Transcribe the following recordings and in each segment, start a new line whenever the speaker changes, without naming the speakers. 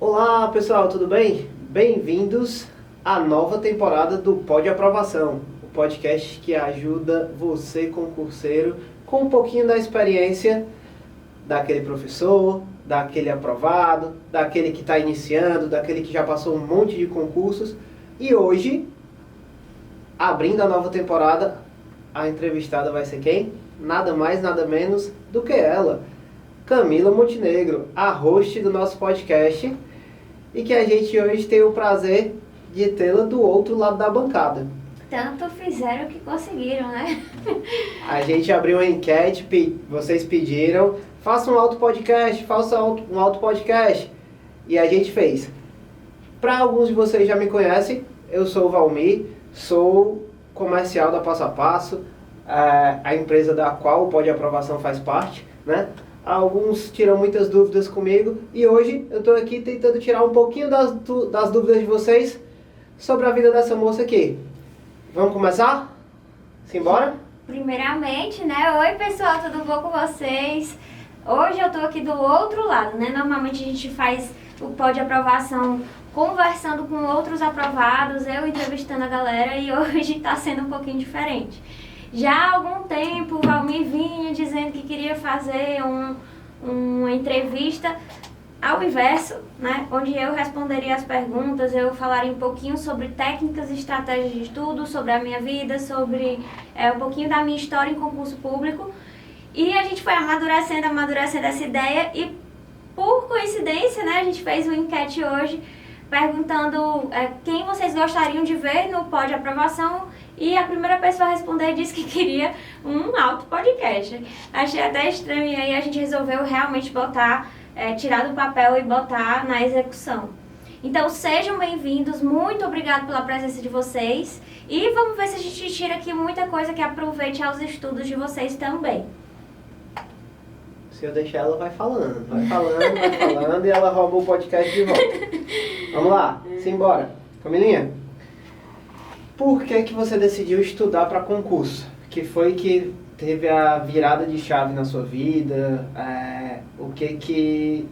Olá pessoal, tudo bem? Bem-vindos à nova temporada do Pod Aprovação, o podcast que ajuda você, concurseiro, com um pouquinho da experiência daquele professor, daquele aprovado, daquele que está iniciando, daquele que já passou um monte de concursos. E hoje, abrindo a nova temporada, a entrevistada vai ser quem? Nada mais, nada menos do que ela, Camila Montenegro, a host do nosso podcast, e que a gente hoje tem o prazer de tê-la do outro lado da bancada.
Tanto fizeram que conseguiram, né?
A gente abriu uma enquete, vocês pediram, faça um auto podcast, e a gente fez. Para alguns de vocês já me conhecem, eu sou o Valmir, sou comercial da Passo a Passo, a empresa da qual o Pod Aprovação faz parte, né? Alguns tiram muitas dúvidas comigo e hoje eu estou aqui tentando tirar um pouquinho das dúvidas de vocês sobre a vida dessa moça aqui. Vamos começar? Simbora?
Primeiramente, né? Oi pessoal, tudo bom com vocês? Hoje eu tô aqui do outro lado, né? Normalmente a gente faz o Pod Aprovação conversando com outros aprovados, eu entrevistando a galera, e hoje tá sendo um pouquinho diferente. Já há algum tempo o Valmir vinha dizendo que queria fazer uma entrevista ao inverso, né? Onde eu responderia as perguntas, eu falaria um pouquinho sobre técnicas e estratégias de estudo, sobre a minha vida, sobre um pouquinho da minha história em concurso público. E a gente foi amadurecendo essa ideia e, por coincidência, né, a gente fez uma enquete hoje perguntando quem vocês gostariam de ver no Pod Aprovação, e a primeira pessoa a responder disse que queria um auto podcast. Achei até estranho, e aí a gente resolveu realmente botar, tirar do papel e botar na execução. Então sejam bem-vindos, muito obrigado pela presença de vocês, e vamos ver se a gente tira aqui muita coisa que aproveite aos estudos de vocês também.
Se eu deixar ela vai falando, e ela rouba o podcast de volta. Vamos lá, simbora. Camilinha, por que você decidiu estudar para concurso? Que foi que teve a virada de chave na sua vida? O que que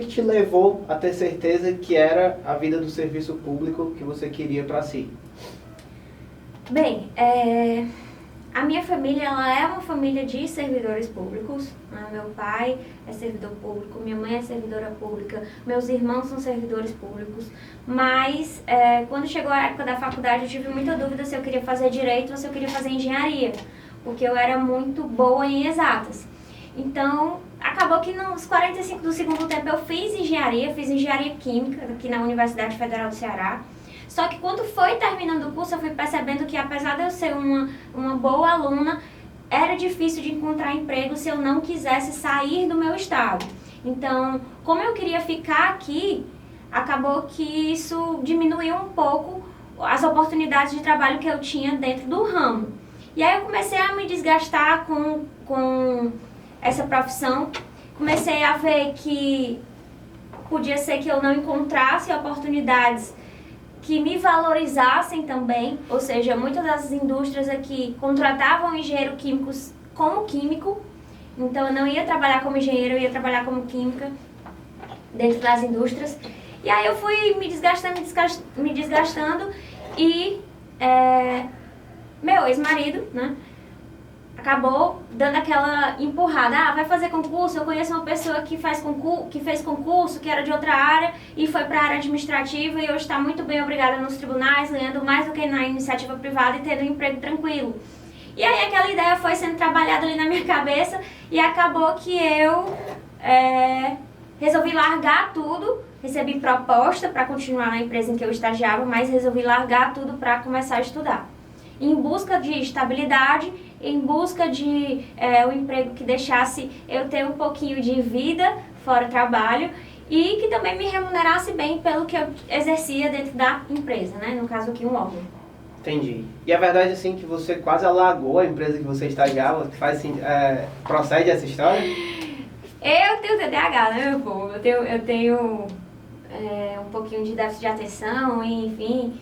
te levou a ter certeza que era a vida do serviço público que você queria para si?
Bem, a minha família, ela é uma família de servidores públicos, né? Meu pai é servidor público, minha mãe é servidora pública, meus irmãos são servidores públicos, mas quando chegou a época da faculdade eu tive muita dúvida se eu queria fazer direito ou se eu queria fazer engenharia, porque eu era muito boa em exatas. Então, acabou que nos 45 do segundo tempo eu fiz engenharia química aqui na Universidade Federal do Ceará. Só que quando foi terminando o curso, eu fui percebendo que, apesar de eu ser uma boa aluna, era difícil de encontrar emprego se eu não quisesse sair do meu estado. Então, como eu queria ficar aqui, acabou que isso diminuiu um pouco as oportunidades de trabalho que eu tinha dentro do ramo. E aí eu comecei a me desgastar com essa profissão, comecei a ver que podia ser que eu não encontrasse oportunidades que me valorizassem também, ou seja, muitas das indústrias aqui contratavam engenheiro químicos como químico, então eu não ia trabalhar como engenheiro, eu ia trabalhar como química dentro das indústrias. E aí eu fui me desgastando e meu ex-marido, né, acabou dando aquela empurrada, vai fazer concurso, eu conheço uma pessoa que fez concurso, que era de outra área e foi para a área administrativa e hoje está muito bem obrigada nos tribunais, ganhando mais do que na iniciativa privada e tendo um emprego tranquilo. E aí aquela ideia foi sendo trabalhada ali na minha cabeça e acabou que eu resolvi largar tudo, recebi proposta para continuar na empresa em que eu estagiava, mas resolvi largar tudo para começar a estudar. Em busca de estabilidade, em busca de um emprego que deixasse eu ter um pouquinho de vida fora trabalho e que também me remunerasse bem pelo que eu exercia dentro da empresa, né? No caso aqui, um órgão.
Entendi. E a verdade assim que você quase alagou a empresa que você estagiava, procede essa história?
Eu tenho TDAH, né, meu povo? Eu tenho um pouquinho de déficit de atenção, enfim,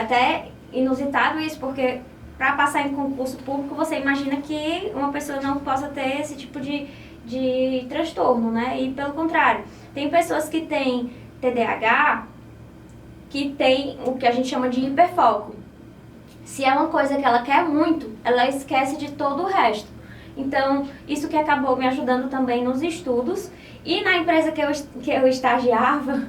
até inusitado isso, porque para passar em concurso público, você imagina que uma pessoa não possa ter esse tipo de transtorno, né? E pelo contrário, tem pessoas que têm TDAH que tem o que a gente chama de hiperfoco. Se é uma coisa que ela quer muito, ela esquece de todo o resto. Então, isso que acabou me ajudando também nos estudos. E na empresa que eu estagiava,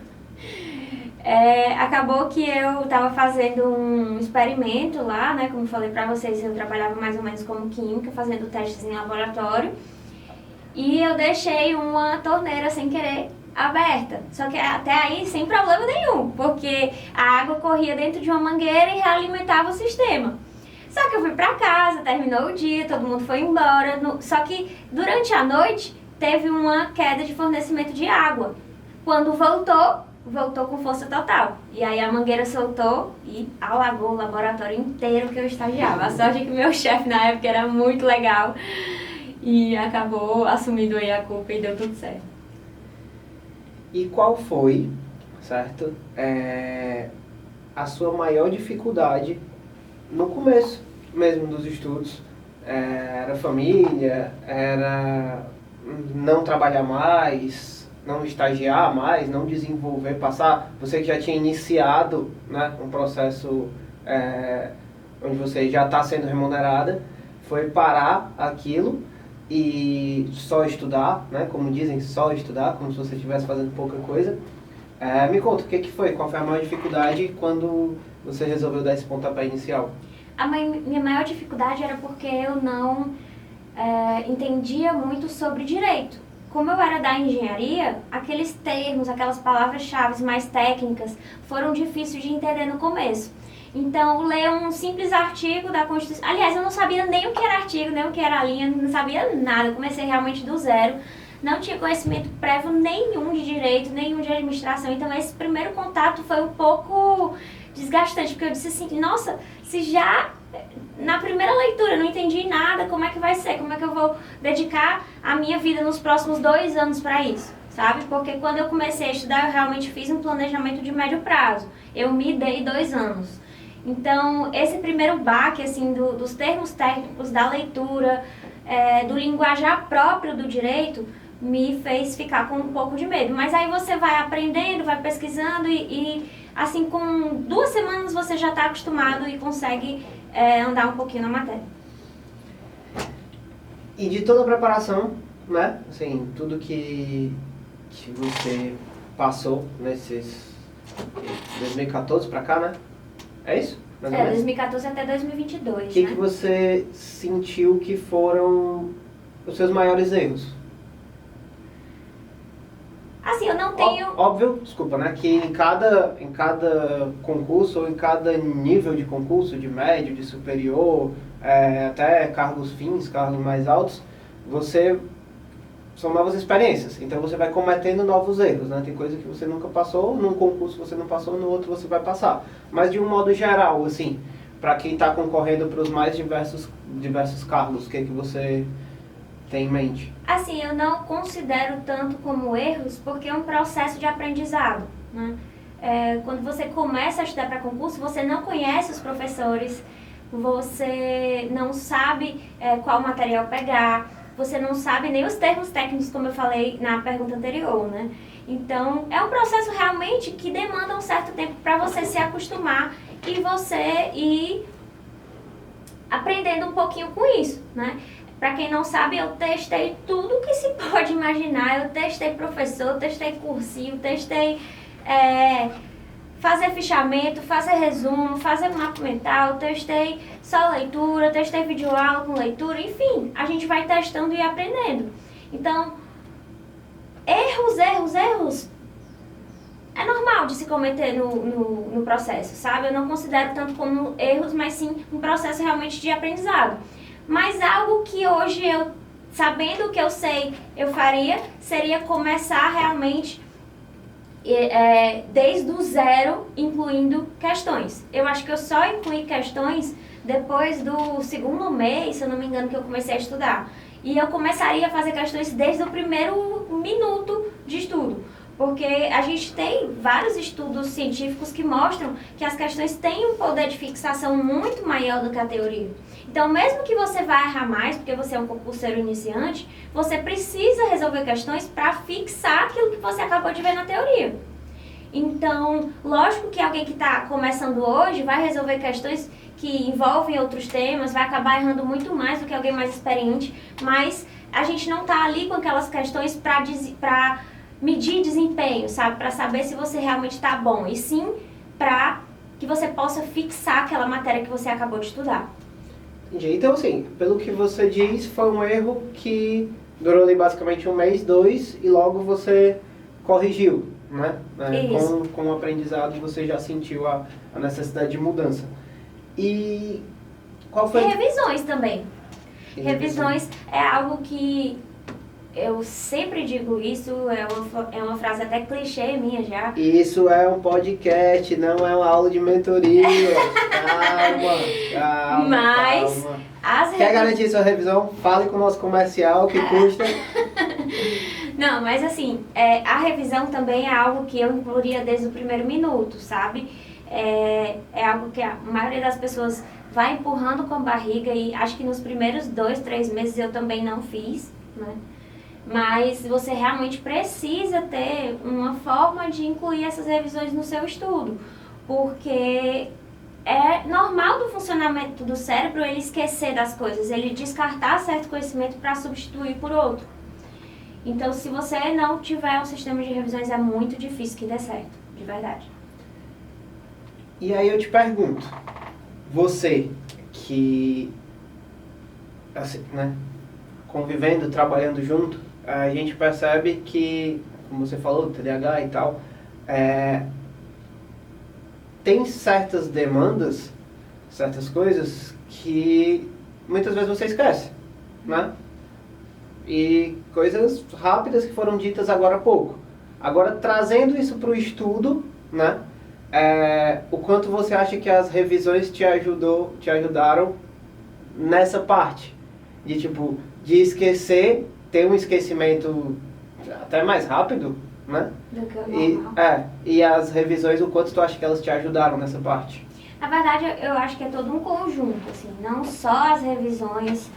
acabou que eu estava fazendo um experimento lá, né? Como eu falei para vocês, eu trabalhava mais ou menos como química, fazendo testes em laboratório. E eu deixei uma torneira sem querer aberta. Só que até aí sem problema nenhum, porque a água corria dentro de uma mangueira e realimentava o sistema. Só que eu fui pra casa, terminou o dia, todo mundo foi embora. Só que durante a noite teve uma queda de fornecimento de água. Quando voltou com força total. E aí a mangueira soltou e alagou o laboratório inteiro que eu estagiava. A sorte é que meu chefe na época era muito legal e acabou assumindo aí a culpa e deu tudo certo.
E qual foi, certo, a sua maior dificuldade no começo mesmo dos estudos? Era família, era não trabalhar mais, não estagiar mais, não desenvolver, passar... Você que já tinha iniciado, né, um processo onde você já está sendo remunerada, foi parar aquilo e só estudar, né? Como dizem, só estudar, como se você estivesse fazendo pouca coisa. Me conta, o que foi? Qual foi a maior dificuldade quando você resolveu dar esse pontapé inicial?
Minha maior dificuldade era porque eu não entendia muito sobre direito. Como eu era da engenharia, aqueles termos, aquelas palavras-chave mais técnicas foram difíceis de entender no começo. Então, ler um simples artigo da Constituição... Aliás, eu não sabia nem o que era artigo, nem o que era linha, não sabia nada. Eu comecei realmente do zero. Não tinha conhecimento prévio nenhum de direito, nenhum de administração. Então, esse primeiro contato foi um pouco desgastante, porque eu disse assim, nossa, se já na primeira leitura eu não entendi nada, como é que vai ser? Como é que eu vou dedicar a minha vida nos próximos 2 anos para isso? Sabe? Porque quando eu comecei a estudar, eu realmente fiz um planejamento de médio prazo. Eu me dei 2 anos. Então, esse primeiro baque, assim, dos termos técnicos, da leitura, do linguajar próprio do direito, me fez ficar com um pouco de medo. Mas aí você vai aprendendo, vai pesquisando e assim, com 2 semanas você já está acostumado e consegue andar um pouquinho na matéria.
E de toda a preparação, né? Assim, tudo que você passou nesses 2014 para cá, né? É isso?
2014 até 2022,
O que você sentiu que foram os seus maiores erros?
Assim, eu não tenho...
Óbvio, desculpa, né? Que em cada concurso ou em cada nível de concurso, de médio, de superior, até cargos fins, cargos mais altos, são novas experiências. Então você vai cometendo novos erros, né? Tem coisa que você nunca passou, num concurso você não passou, no outro você vai passar. Mas de um modo geral, assim, para quem está concorrendo para os mais diversos cargos, o que você tem em mente?
Assim, eu não considero tanto como erros, porque é um processo de aprendizado, né? Quando você começa a estudar para concurso, você não conhece os professores, você não sabe qual material pegar, você não sabe nem os termos técnicos, como eu falei na pergunta anterior, né? Então, é um processo realmente que demanda um certo tempo para você se acostumar e você ir aprendendo um pouquinho com isso, né? Para quem não sabe, eu testei tudo que se pode imaginar. Eu testei professor, testei cursinho, testei fazer fichamento, fazer resumo, fazer mapa mental, testei só leitura, testei videoaula com leitura, enfim, a gente vai testando e aprendendo. Então, erros é normal de se cometer no processo, sabe? Eu não considero tanto como erros, mas sim um processo realmente de aprendizado. Mas algo que hoje eu, sabendo o que eu sei, eu faria, seria começar realmente desde o zero, incluindo questões. Eu acho que eu só incluí questões depois do 2º mês, se eu não me engano, que eu comecei a estudar. E eu começaria a fazer questões desde o primeiro minuto de estudo. Porque a gente tem vários estudos científicos que mostram que as questões têm um poder de fixação muito maior do que a teoria. Então, mesmo que você vá errar mais, porque você é um concurseiro iniciante, você precisa resolver questões para fixar aquilo que você acabou de ver na teoria. Então, lógico que alguém que está começando hoje vai resolver questões que envolvem outros temas, vai acabar errando muito mais do que alguém mais experiente, mas a gente não está ali com aquelas questões para medir desempenho, sabe? Para saber se você realmente está bom, e sim para que você possa fixar aquela matéria que você acabou de estudar.
Entendi. Então, assim, pelo que você diz, foi um erro que durou ali basicamente 1 mês, 2, e logo você corrigiu, né? Com o aprendizado você já sentiu a necessidade de mudança. E qual foi...
Revisões também. Revisões é algo que eu sempre digo isso, é uma frase até clichê minha já.
Isso é um podcast, não é uma aula de mentoria. Calma.
Mas
Quer garantir sua revisão? Fale com o nosso comercial, que custa.
Não, mas assim, a revisão também é algo que eu incluiria desde o primeiro minuto, sabe? É algo que a maioria das pessoas vai empurrando com a barriga, e acho que nos primeiros 2, 3 meses eu também não fiz, né? Mas você realmente precisa ter uma forma de incluir essas revisões no seu estudo, porque é normal do funcionamento do cérebro ele esquecer das coisas, ele descartar certo conhecimento para substituir por outro. Então, se você não tiver um sistema de revisões, é muito difícil que dê certo, de verdade.
E aí eu te pergunto, você que, assim, né, convivendo, trabalhando junto, a gente percebe que, como você falou, TDAH e tal, tem certas demandas, certas coisas que muitas vezes você esquece, né? E coisas rápidas que foram ditas agora há pouco. Agora, trazendo isso para o estudo, né? O quanto você acha que as revisões te ajudaram nessa parte? De esquecer, ter um esquecimento até mais rápido, né?
Do que o normal.
E as revisões, o quanto tu acha que elas te ajudaram nessa parte?
Na verdade, eu acho que é todo um conjunto, assim, não só as revisões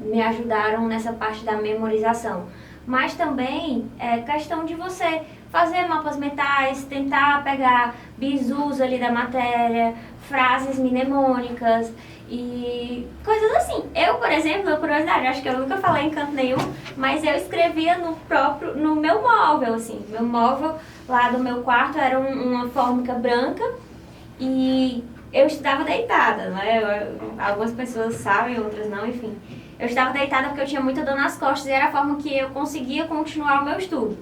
me ajudaram nessa parte da memorização, mas também questão de você fazer mapas mentais, tentar pegar bizus ali da matéria, frases mnemônicas e coisas assim. Eu, por exemplo, curiosidade, acho que eu nunca falei em canto nenhum, mas eu escrevia no meu móvel, assim. Meu móvel lá do meu quarto era uma fórmica branca e eu estudava deitada, né? Algumas pessoas sabem, outras não, enfim. Eu estava deitada porque eu tinha muita dor nas costas e era a forma que eu conseguia continuar o meu estudo.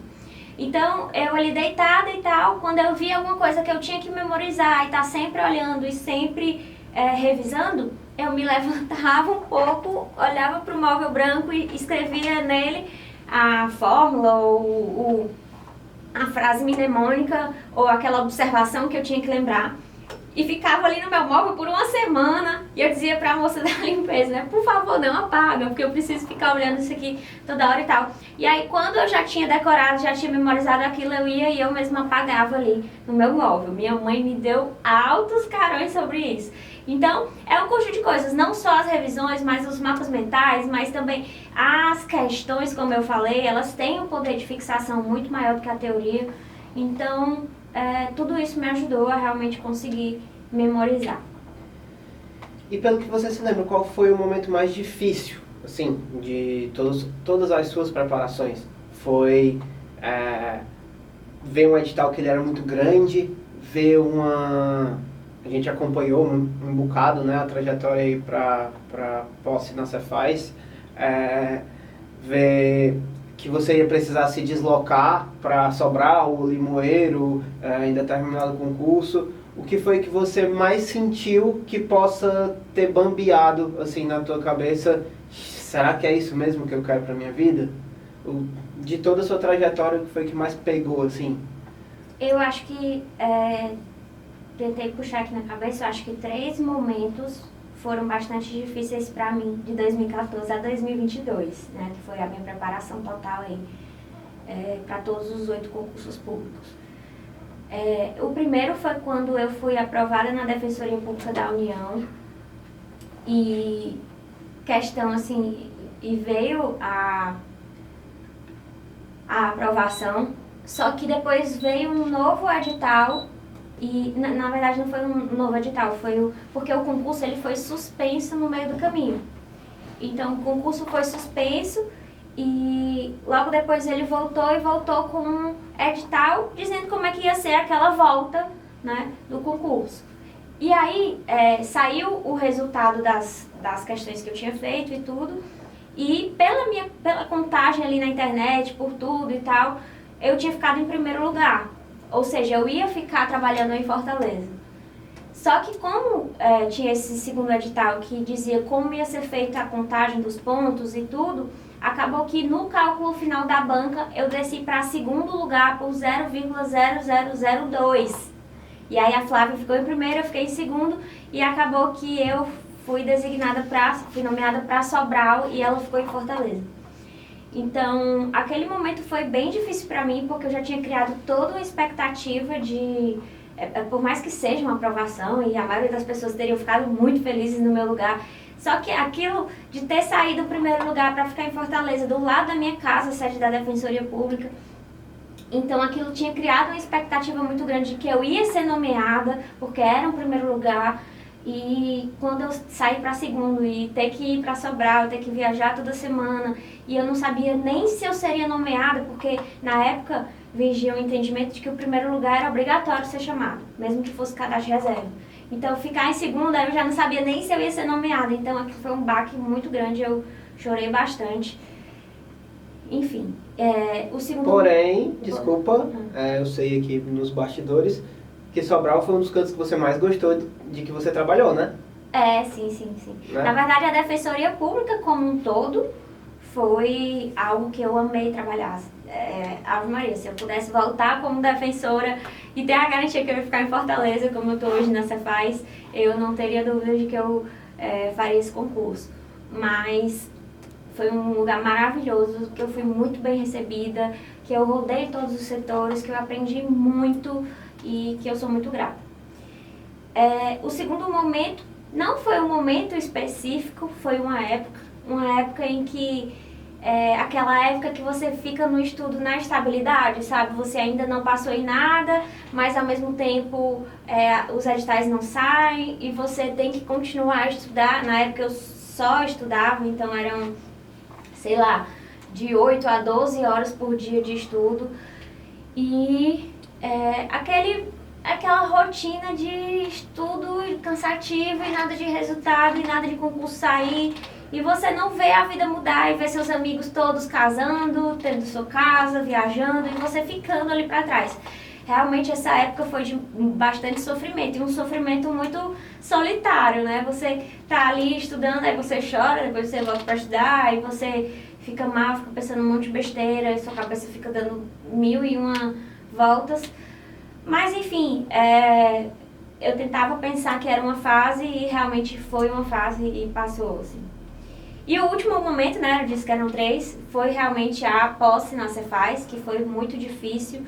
Então, eu ali deitada e tal, quando eu via alguma coisa que eu tinha que memorizar e estar sempre olhando e sempre revisando, eu me levantava um pouco, olhava para o móvel branco e escrevia nele a fórmula ou a frase mnemônica ou aquela observação que eu tinha que lembrar. E ficava ali no meu móvel por uma semana e eu dizia pra moça da limpeza, né? Por favor, não apaga, porque eu preciso ficar olhando isso aqui toda hora e tal. E aí, quando eu já tinha decorado, já tinha memorizado aquilo, eu ia e eu mesma apagava ali no meu móvel. Minha mãe me deu altos carões sobre isso. Então, é um conjunto de coisas, não só as revisões, mas os mapas mentais, mas também as questões, como eu falei, elas têm um poder de fixação muito maior do que a teoria. Então, tudo isso me ajudou a realmente conseguir memorizar.
E pelo que você se lembra, qual foi o momento mais difícil, assim, de todas as suas preparações? Foi ver um edital que ele era muito grande, ver a gente acompanhou um bocado, né, a trajetória aí para posse na Cefaz, ver que você ia precisar se deslocar para Sobral ou Limoeiro em determinado concurso. O que foi que você mais sentiu que possa ter bambeado assim na tua cabeça? Será que é isso mesmo que eu quero para minha vida? De toda a sua trajetória, o que foi que mais pegou assim?
Eu acho que tentei puxar aqui na cabeça, eu acho que 3 momentos foram bastante difíceis para mim, de 2014 a 2022, né, que foi a minha preparação total aí, para todos os 8 concursos públicos. O primeiro foi quando eu fui aprovada na Defensoria Pública da União e questão assim, e veio a aprovação, Só que depois veio um novo edital e, na verdade, não foi um novo edital, porque o concurso ele foi suspenso no meio do caminho. Então, o concurso foi suspenso e logo depois ele voltou com um edital dizendo como é que ia ser aquela volta, né, do concurso. E aí, saiu o resultado das questões que eu tinha feito e tudo, e pela contagem ali na internet, por tudo e tal, eu tinha ficado em primeiro lugar. Ou seja, eu ia ficar trabalhando em Fortaleza. Só que como tinha esse segundo edital que dizia como ia ser feita a contagem dos pontos e tudo, acabou que no cálculo final da banca eu desci para segundo lugar por 0,0002. E aí a Flávia ficou em primeiro, eu fiquei em segundo e acabou que eu fui nomeada para Sobral e ela ficou em Fortaleza. Então, aquele momento foi bem difícil para mim porque eu já tinha criado toda uma expectativa de... por mais que seja uma aprovação e a maioria das pessoas teriam ficado muito felizes no meu lugar, só que aquilo de ter saído do primeiro lugar para ficar em Fortaleza, do lado da minha casa, sede da Defensoria Pública, então aquilo tinha criado uma expectativa muito grande de que eu ia ser nomeada, porque era um primeiro lugar, e quando eu saí para segundo e ter que ir para Sobral, ter que viajar toda semana, e eu não sabia nem se eu seria nomeada, porque na época vigia o entendimento de que o primeiro lugar era obrigatório ser chamado, mesmo que fosse cadastro de reserva. Então, ficar em segunda, eu já não sabia nem se eu ia ser nomeada. Então, aqui foi um baque muito grande, eu chorei bastante. Enfim, o segundo...
Porém, desculpa, eu sei aqui nos bastidores, que Sobral foi um dos cantos que você mais gostou de que você trabalhou, né?
Sim.
Né?
Na verdade, a Defensoria Pública como um todo foi algo que eu amei trabalhar. Ave Maria, se eu pudesse voltar como defensora e ter a garantia que eu ia ficar em Fortaleza, como eu estou hoje na Cefaz, eu não teria dúvida de que eu faria esse concurso. Mas foi um lugar maravilhoso, que eu fui muito bem recebida, que eu rodei todos os setores, que eu aprendi muito e que eu sou muito grata. O segundo momento não foi um momento específico, foi uma época em que aquela época que você fica no estudo na estabilidade, sabe? Você ainda não passou em nada, mas ao mesmo tempo os editais não saem e você tem que continuar a estudar. Na época eu só estudava, então eram, sei lá, de 8 a 12 horas por dia de estudo. E aquela rotina de estudo cansativo e nada de resultado e nada de concurso sair. E você não vê a vida mudar e vê seus amigos todos casando, tendo sua casa, viajando e você ficando ali para trás. Realmente essa época foi de bastante sofrimento e um sofrimento muito solitário, né? Você tá ali estudando, aí você chora, depois você volta para estudar, aí você fica mal, fica pensando um monte de besteira e sua cabeça fica dando 1001 voltas. Mas enfim, eu tentava pensar que era uma fase e realmente foi uma fase e passou, assim. E o último momento, né, eu disse que eram 3, foi realmente a posse na Cefaz, que foi muito difícil.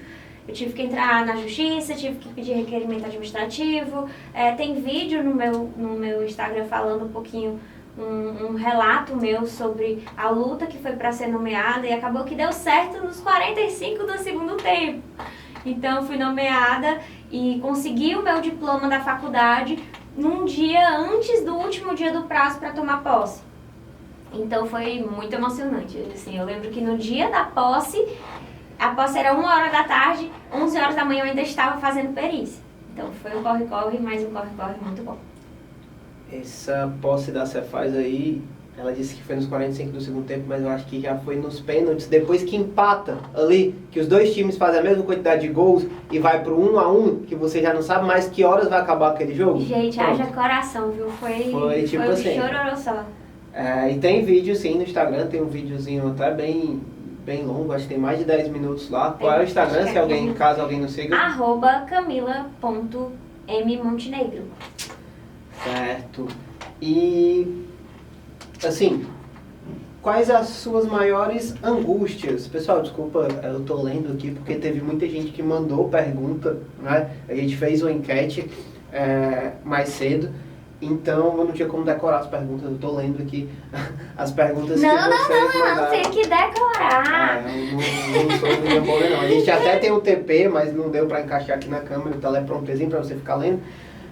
Eu tive que entrar na justiça, tive que pedir requerimento administrativo. Tem vídeo no meu Instagram falando um pouquinho, um relato meu sobre a luta que foi para ser nomeada e acabou que deu certo nos 45 do segundo tempo. Então, fui nomeada e consegui o meu diploma da faculdade num dia antes do último dia do prazo para tomar posse. Então, foi muito emocionante. Assim, eu lembro que no dia da posse, a posse era 1h da tarde, 11 horas da manhã eu ainda estava fazendo perícia. Então, foi um corre-corre, mais um corre-corre muito bom.
Essa posse da Cefaz aí, ela disse que foi nos 45 do segundo tempo, mas eu acho que já foi nos pênaltis, depois que empata ali, que os dois times fazem a mesma quantidade de gols e vai pro 1-1, que você já não sabe mais que horas vai acabar aquele jogo.
Gente, haja coração, viu? Foi
tipo
um
assim.
chororô só.
E tem vídeo sim no Instagram, tem um videozinho até bem longo, acho que tem mais de 10 minutos lá. Qual é o Instagram, se alguém, caso alguém não siga?
@camila.mmontenegro.
Certo. E, assim, quais as suas maiores angústias? Pessoal, desculpa, eu tô lendo aqui porque teve muita gente que mandou pergunta, né? A gente fez uma enquete mais cedo Então eu não tinha como decorar as perguntas, eu tô lendo aqui as perguntas
Não,
que
não,
vocês
não, não,
mandaram.
tem que decorar.
Eu não sou William Bonner, não. A gente até tem um TP, mas não deu pra encaixar aqui na câmera, o teleprompterzinho pra você ficar lendo.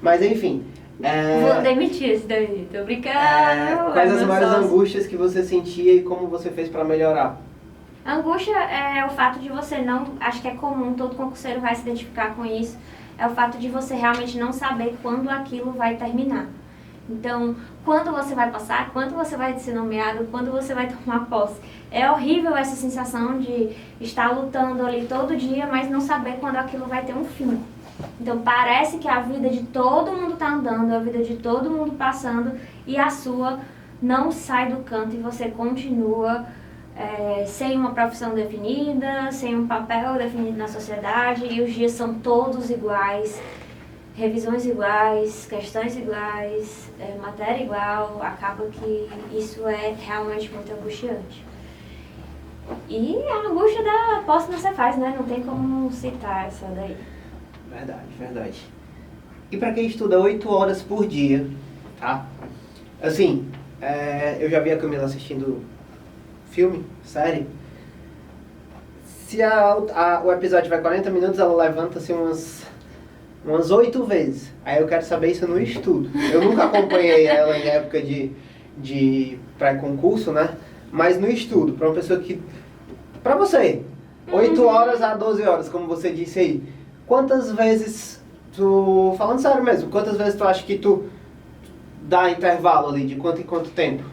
Mas enfim.
Vou demitir esse daí, tô brincando.
Quais as
meu
maiores
sócio.
angústias que você sentia e como você fez pra melhorar?
A angústia é o fato de você não, acho que é comum, todo concurseiro vai se identificar com isso, é o fato de você realmente não saber quando aquilo vai terminar. Então, quando você vai passar, quando você vai ser nomeado, quando você vai tomar posse. É horrível essa sensação de estar lutando ali todo dia, mas não saber quando aquilo vai ter um fim. Então, parece que a vida de todo mundo está andando, a vida de todo mundo passando, e a sua não sai do canto e você continua sem uma profissão definida, sem um papel definido na sociedade, e os dias são todos iguais, revisões iguais, questões iguais, matéria igual, acaba que isso é realmente muito angustiante. E a angústia da posse não se faz, né? Não tem como citar essa daí.
Verdade, verdade. E pra quem estuda 8 horas por dia, tá? Assim, eu já vi a Camila assistindo filme, série. Se o episódio vai 40 minutos, ela levanta assim umas 8 vezes. Aí eu quero saber isso no estudo. Eu nunca acompanhei ela em época de pré-concurso, né? Mas no estudo, pra uma pessoa que... Pra você, 8 horas a 12 horas, como você disse aí. Quantas vezes tu... Falando sério mesmo, quantas vezes tu acha que tu dá intervalo ali, de quanto em quanto tempo?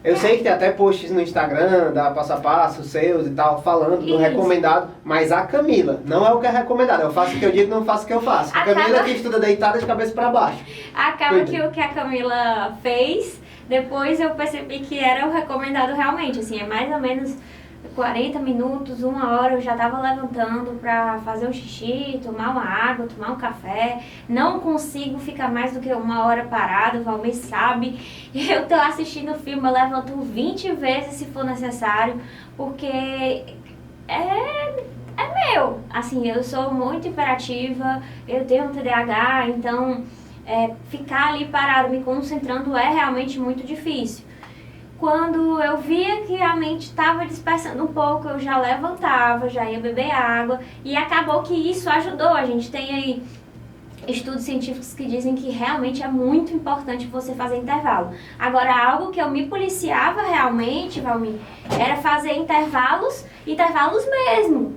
Eu sei que tem até posts no Instagram, da Passo a Passo, seus e tal, falando do recomendado, mas a Camila, não é o que é recomendado, eu faço o que eu digo, não faço o que eu faço. A Camila que estuda deitada de cabeça pra baixo.
Acaba que o que a Camila fez, depois eu percebi que era o recomendado realmente, assim, é mais ou menos 40 minutos, 1 hora eu já estava levantando para fazer um xixi, tomar uma água, tomar um café. Não consigo ficar mais do que 1 hora parada, o Valmir sabe. Eu tô assistindo o filme, eu levanto 20 vezes se for necessário, porque é meu. Assim, eu sou muito hiperativa, eu tenho um TDAH, então ficar ali parado, me concentrando é realmente muito difícil. Quando eu via que a mente estava dispersando um pouco, eu já levantava, já ia beber água, e acabou que isso ajudou. A gente tem aí estudos científicos que dizem que realmente é muito importante você fazer intervalo. Agora, algo que eu me policiava realmente, Valmir, era fazer intervalos mesmo.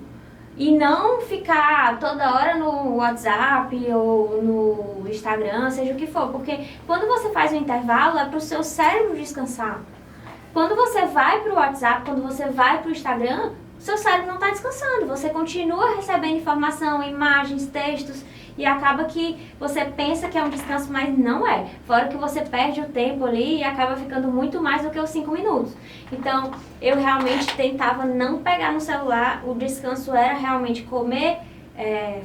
E não ficar toda hora no WhatsApp ou no Instagram, seja o que for. Porque quando você faz um intervalo, é para o seu cérebro descansar. Quando você vai para o WhatsApp, quando você vai para o Instagram, seu cérebro não está descansando. Você continua recebendo informação, imagens, textos, e acaba que você pensa que é um descanso, mas não é. Fora que você perde o tempo ali e acaba ficando muito mais do que os 5 minutos. Então, eu realmente tentava não pegar no celular. O descanso era realmente comer,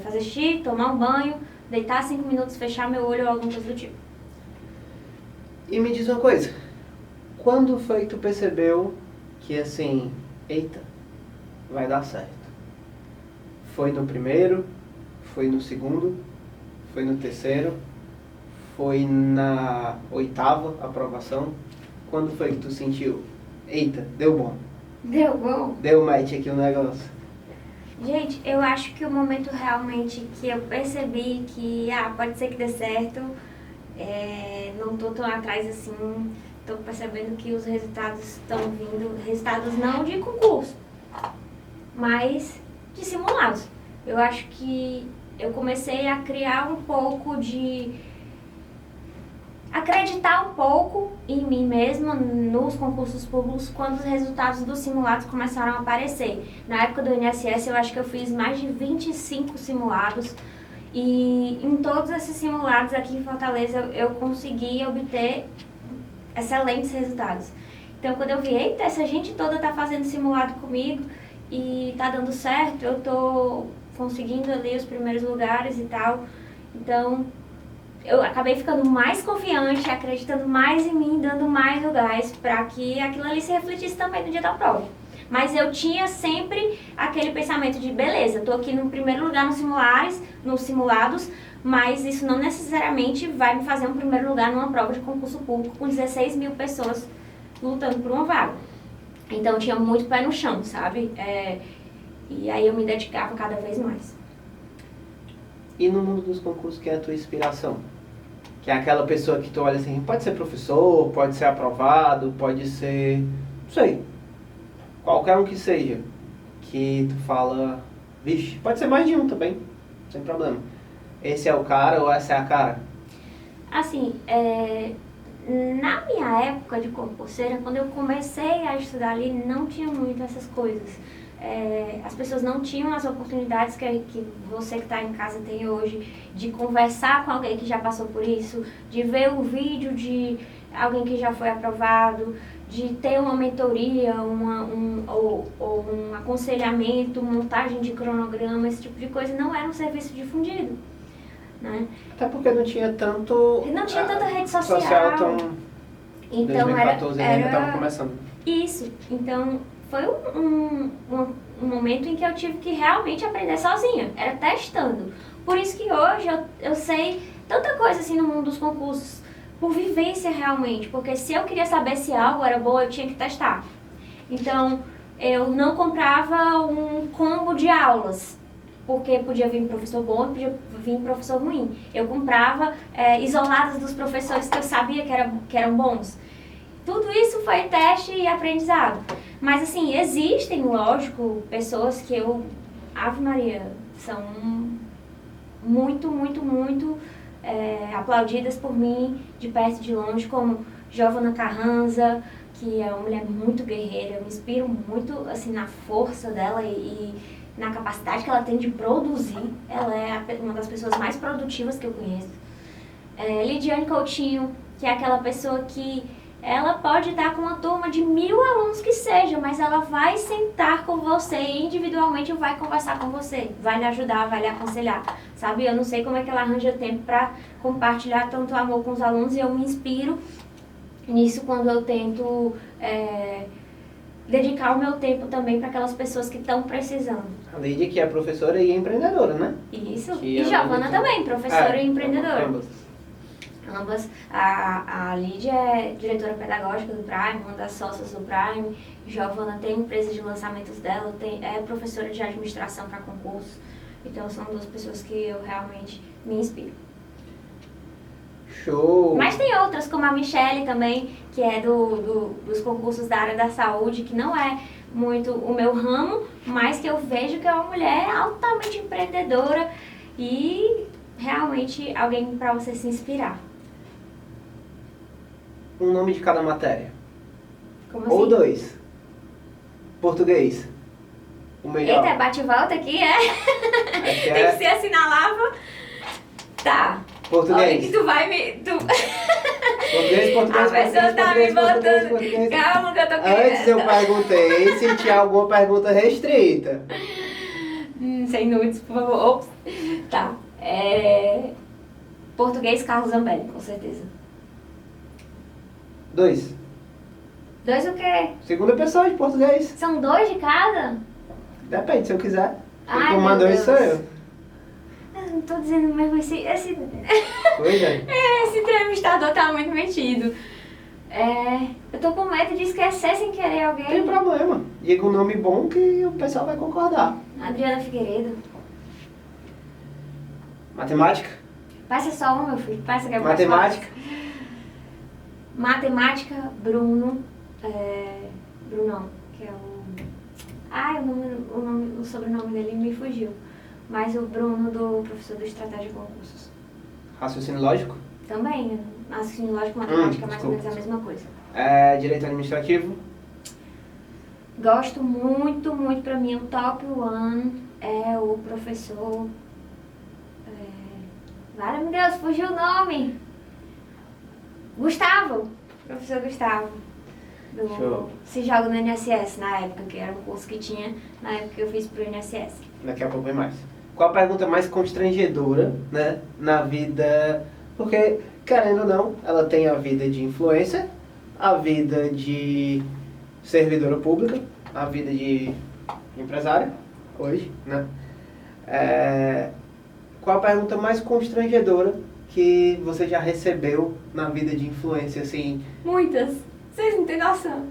fazer xixi, tomar um banho, deitar 5 minutos, fechar meu olho ou alguma coisa do tipo.
E me diz uma coisa, quando foi que tu percebeu que assim, eita, vai dar certo? Foi no primeiro? Foi no segundo? Foi no terceiro? Foi na 8ª aprovação? Quando foi que tu sentiu? Eita, deu bom.
Deu bom?
Deu match aqui o negócio.
Gente, eu acho que o momento realmente que eu percebi que pode ser que dê certo, não tô tão atrás assim, tô percebendo que os resultados estão vindo, resultados não de concurso, mas de simulados. Eu acho que eu comecei a criar um pouco de... acreditar um pouco em mim mesma nos concursos públicos quando os resultados dos simulados começaram a aparecer. Na época do INSS eu acho que eu fiz mais de 25 simulados e em todos esses simulados aqui em Fortaleza eu consegui obter excelentes resultados. Então quando eu vi, eita, essa gente toda tá fazendo simulado comigo e tá dando certo, eu tô conseguindo ali os primeiros lugares e tal, então eu acabei ficando mais confiante, acreditando mais em mim, dando mais lugares para que aquilo ali se refletisse também no dia da prova. Mas eu tinha sempre aquele pensamento de, beleza, tô aqui no primeiro lugar nos simulados, mas isso não necessariamente vai me fazer um primeiro lugar numa prova de concurso público com 16 mil pessoas lutando por uma vaga. Então eu tinha muito pé no chão, sabe? E aí eu me dedicava cada vez mais.
E no mundo dos concursos, quem é a tua inspiração? Que é aquela pessoa que tu olha assim, pode ser professor, pode ser aprovado, pode ser, não sei, qualquer um que seja, que tu fala, vixe, pode ser mais de um também, sem problema. Esse é o cara ou essa é a cara?
Assim, na minha época de concurseira, quando eu comecei a estudar ali, não tinha muito essas coisas. As pessoas não tinham as oportunidades que você que está em casa tem hoje, de conversar com alguém que já passou por isso, de ver o vídeo de alguém que já foi aprovado, de ter uma mentoria, ou um aconselhamento, montagem de cronograma, esse tipo de coisa, não era um serviço difundido, né?
Até porque não tinha tanto...
Não tinha tanta rede social. Então
2014 ainda estava começando.
Isso, então foi um momento em que eu tive que realmente aprender sozinha, era testando. Por isso que hoje eu sei tanta coisa assim no mundo dos concursos, por vivência realmente, porque se eu queria saber se algo era bom, eu tinha que testar. Então, eu não comprava um combo de aulas, porque podia vir professor bom e podia vir professor ruim. Eu comprava isoladas dos professores que eu sabia que eram bons. Tudo isso foi teste e aprendizado. Mas assim, existem, lógico, pessoas que Ave Maria, são muito, muito, muito aplaudidas por mim, de perto e de longe, como Giovana Carranza, que é uma mulher muito guerreira. Eu me inspiro muito assim, na força dela e na capacidade que ela tem de produzir. Ela é uma das pessoas mais produtivas que eu conheço. Lidiane Coutinho, que é aquela pessoa que ela pode estar com uma turma de 1000 alunos que seja, mas ela vai sentar com você individualmente e vai conversar com você, vai lhe ajudar, vai lhe aconselhar, sabe? Eu não sei como é que ela arranja tempo para compartilhar tanto amor com os alunos, e eu me inspiro nisso quando eu tento dedicar o meu tempo também para aquelas pessoas que estão precisando.
A Lídia, que é professora e empreendedora, né?
Isso,
que
e Giovana também, professora e empreendedora. Ambas. A Lídia é diretora pedagógica do Prime, uma das sócias do Prime. Giovana tem empresa de lançamentos dela, é professora de administração para concursos. Então são duas pessoas que eu realmente me inspiro.
Show!
Mas tem outras, como a Michele também, que é dos concursos da área da saúde, que não é muito o meu ramo, mas que eu vejo que é uma mulher altamente empreendedora e realmente alguém para você se inspirar.
Um nome de cada matéria.
Como assim?
Ou 2. Português. O melhor.
Eita, bate e volta aqui, Tem que ser assinalável. Tá.
Português.
Olha que tu vai me...
Português.
A pessoa tá me botando...
Português.
Calma que eu tô querendo.
Antes eu perguntei se tinha alguma pergunta restrita.
Sem nudes, por favor. Ops. Tá. Português, Carlos Zambelli, com certeza.
2.
2 o quê?
Segunda pessoa de português.
São 2 de cada?
Depende, se eu quiser.
Ai,
Quem
meu
comanda isso sou
Deus.
eu.
Eu não tô dizendo mesmo esse
Pois é.
esse entrevistador tá muito metido. Eu tô com medo de esquecer sem querer
Não tem
alguém.
problema. Diga um nome bom que o pessoal vai concordar.
Adriana Figueiredo.
Matemática?
Passa só um, meu filho. Passa que é mais
Matemática?
fácil. Matemática, Bruno. Brunão, que é o... o sobrenome dele me fugiu. Mas o Bruno, do professor do Estratégia de Concursos.
Raciocínio lógico?
Também, raciocínio lógico, matemática é mais ou
desculpa.
menos a mesma coisa.
Direito administrativo?
Gosto muito, muito, pra mim, o top one é o professor... Vale, meu Deus, fugiu o nome! Gustavo! Professor Gustavo.
Show.
Se joga no INSS, na época, que era um curso que tinha, na época que eu fiz pro INSS.
Daqui a pouco vem mais. Qual a pergunta mais constrangedora, né, na vida... Porque, querendo ou não, ela tem a vida de influencer, a vida de servidora pública, a vida de empresária, hoje, né? qual a pergunta mais constrangedora que você já recebeu na vida de influência, assim?
Muitas. Vocês não têm noção.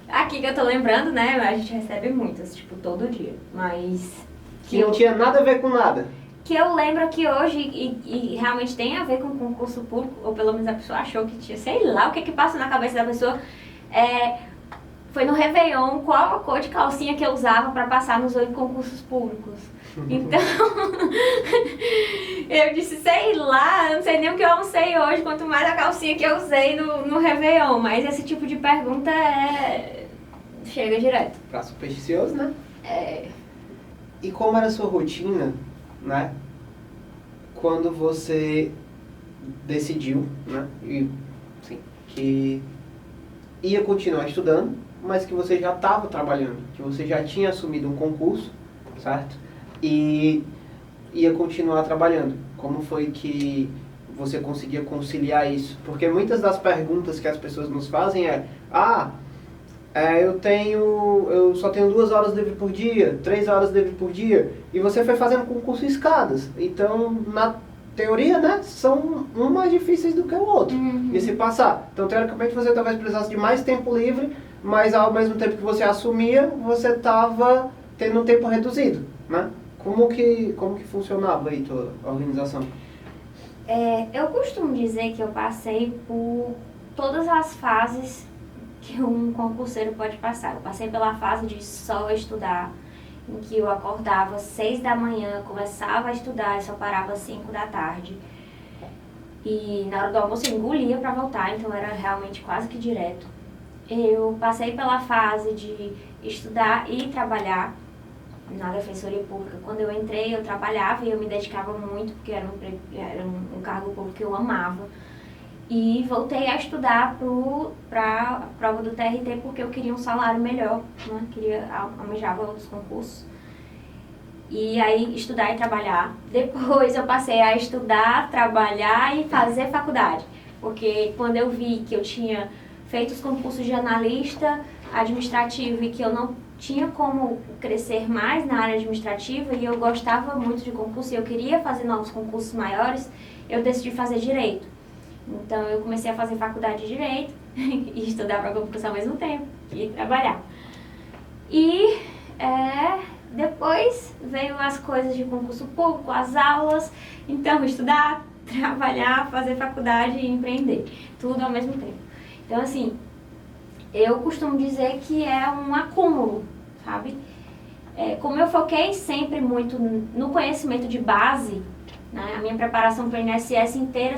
Aqui que eu tô lembrando, né? A gente recebe muitas, tipo, todo dia. Mas...
Que não tinha nada a ver com nada.
Que eu lembro que hoje, e realmente tem a ver com concurso público, ou pelo menos a pessoa achou que tinha, sei lá o que passa na cabeça da pessoa, foi no Réveillon qual a cor de calcinha que eu usava para passar nos 8 concursos públicos. Então, eu disse, sei lá, eu não sei nem o que eu almocei hoje, quanto mais a calcinha que eu usei no Réveillon, mas esse tipo de pergunta chega direto.
Pra supersticioso, né?
É...
E como era a sua rotina, né? Quando você decidiu, né? E, sim, que ia continuar estudando, mas que você já estava trabalhando, que você já tinha assumido um concurso, certo? E ia continuar trabalhando. Como foi que você conseguia conciliar isso? Porque muitas das perguntas que as pessoas nos fazem eu só tenho 2 horas livre por dia, 3 horas livre por dia, e você foi fazendo concurso em escadas. Então, na teoria, né, são um mais difíceis do que o outro de se passar. Então, teoricamente, você talvez precisasse de mais tempo livre, mas ao mesmo tempo que você assumia, você estava tendo um tempo reduzido, né? Como que funcionava aí tua organização?
Eu costumo dizer que eu passei por todas as fases que um concurseiro pode passar. Eu passei pela fase de só estudar, em que eu acordava às 6 da manhã, começava a estudar e só parava às 5 da tarde. E na hora do almoço eu engolia para voltar, então era realmente quase que direto. Eu passei pela fase de estudar e trabalhar na Defensoria Pública. Quando eu entrei, eu trabalhava e eu me dedicava muito, porque era um cargo público que eu amava. E voltei a estudar para a prova do TRT, porque eu queria um salário melhor, né? Almejava outros concursos. E aí, estudar e trabalhar. Depois eu passei a estudar, trabalhar e fazer faculdade. Porque quando eu vi que eu tinha feito os concursos de analista administrativo e que eu não tinha como crescer mais na área administrativa e eu gostava muito de concurso e eu queria fazer novos concursos maiores, eu decidi fazer direito. Então eu comecei a fazer faculdade de direito e estudar para concurso ao mesmo tempo e trabalhar. E depois veio as coisas de concurso público, as aulas, então estudar, trabalhar, fazer faculdade e empreender, tudo ao mesmo tempo. Então assim, eu costumo dizer que é um acúmulo, sabe? Como eu foquei sempre muito no conhecimento de base, né, a minha preparação para o INSS inteira,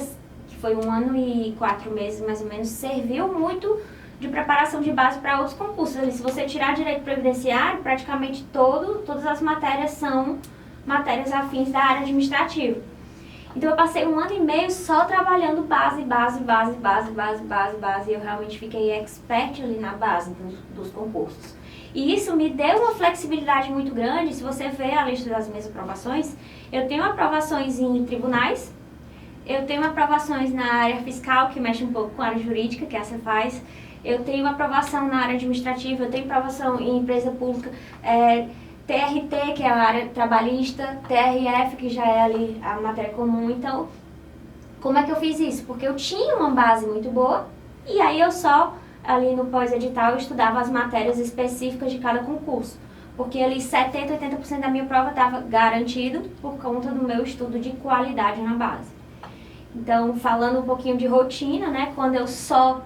que foi 1 ano e 4 meses mais ou menos, serviu muito de preparação de base para outros concursos. Ali, se você tirar direito previdenciário, praticamente todas as matérias são matérias afins da área administrativa. Então eu passei 1 ano e meio só trabalhando base, e eu realmente fiquei expert ali na base dos concursos. E isso me deu uma flexibilidade muito grande. Se você vê a lista das minhas aprovações, eu tenho aprovações em tribunais, eu tenho aprovações na área fiscal, que mexe um pouco com a área jurídica, que é a Cefaz, eu tenho aprovação na área administrativa, eu tenho aprovação em empresa pública, TRT, que é a área trabalhista, TRF, que já é ali a matéria comum. Então, como é que eu fiz isso? Porque eu tinha uma base muito boa e aí eu só, ali no pós-edital, eu estudava as matérias específicas de cada concurso. Porque ali 70%, 80% da minha prova estava garantido por conta do meu estudo de qualidade na base. Então, falando um pouquinho de rotina, né? Quando eu só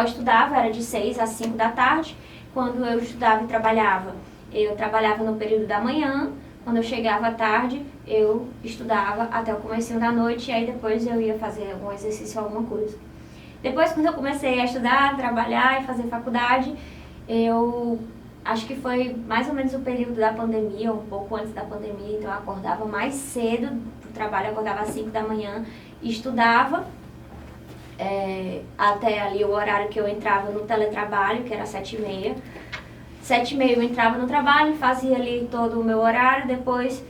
estudava, era de 6 às 5 da tarde. Quando eu estudava e trabalhava, eu trabalhava no período da manhã. Quando eu chegava à tarde, eu estudava até o comecinho da noite e aí depois eu ia fazer algum exercício, alguma coisa. Depois, quando eu comecei a estudar, trabalhar e fazer faculdade, eu acho que foi mais ou menos o período da pandemia, um pouco antes da pandemia, então eu acordava mais cedo pro trabalho, eu acordava às 5 da manhã e estudava. Até ali o horário que eu entrava no teletrabalho, que era 7h30. 7h30 eu entrava no trabalho, fazia ali todo o meu horário, depois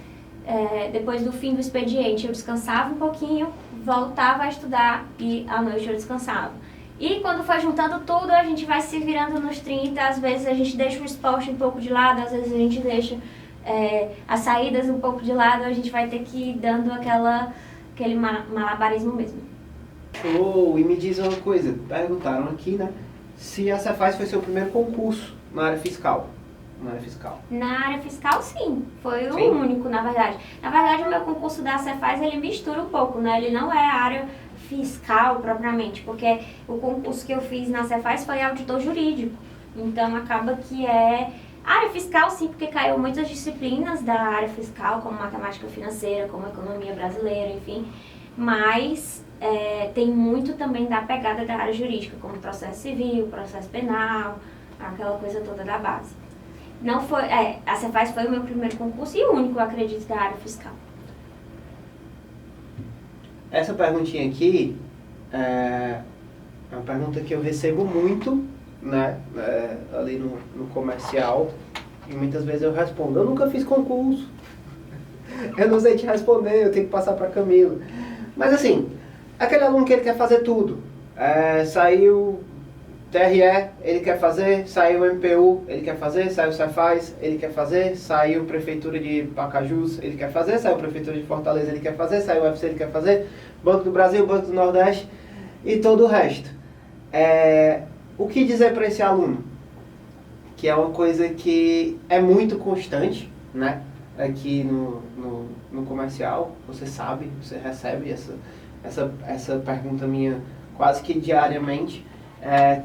do fim do expediente eu descansava um pouquinho, voltava a estudar e à noite eu descansava. E quando foi juntando tudo, a gente vai se virando nos 30, às vezes a gente deixa o esporte um pouco de lado, às vezes a gente deixa as saídas um pouco de lado, a gente vai ter que ir dando aquele malabarismo mesmo.
Show! E me diz uma coisa, perguntaram aqui, né? Se a Cefaz foi seu primeiro concurso na área fiscal.
Na área fiscal, sim. Foi o
Sim?
único, na verdade. Na verdade, o meu concurso da Cefaz, ele mistura um pouco, né? Ele não é a área fiscal, propriamente, porque o concurso que eu fiz na Cefaz foi auditor jurídico. Então, acaba que é área fiscal, sim, porque caiu muitas disciplinas da área fiscal, como matemática financeira, como economia brasileira, enfim. Mas tem muito também da pegada da área jurídica, como processo civil, processo penal, aquela coisa toda da base. Não foi, a Cefaz foi o meu primeiro concurso e o único, eu acredito, da área fiscal.
Essa perguntinha aqui é uma pergunta que eu recebo muito, né, ali no comercial, e muitas vezes eu respondo: eu nunca fiz concurso, eu não sei te responder, eu tenho que passar para Camila. Mas assim, aquele aluno que ele quer fazer tudo, saiu TRE, ele quer fazer, saiu MPU, ele quer fazer, saiu Cefaz, ele quer fazer, saiu Prefeitura de Pacajus, ele quer fazer, saiu Prefeitura de Fortaleza, ele quer fazer, saiu UFC, ele quer fazer, Banco do Brasil, Banco do Nordeste e todo o resto. O que dizer para esse aluno? Que é uma coisa que é muito constante, né? Aqui no comercial, você sabe, você recebe essa pergunta minha quase que diariamente.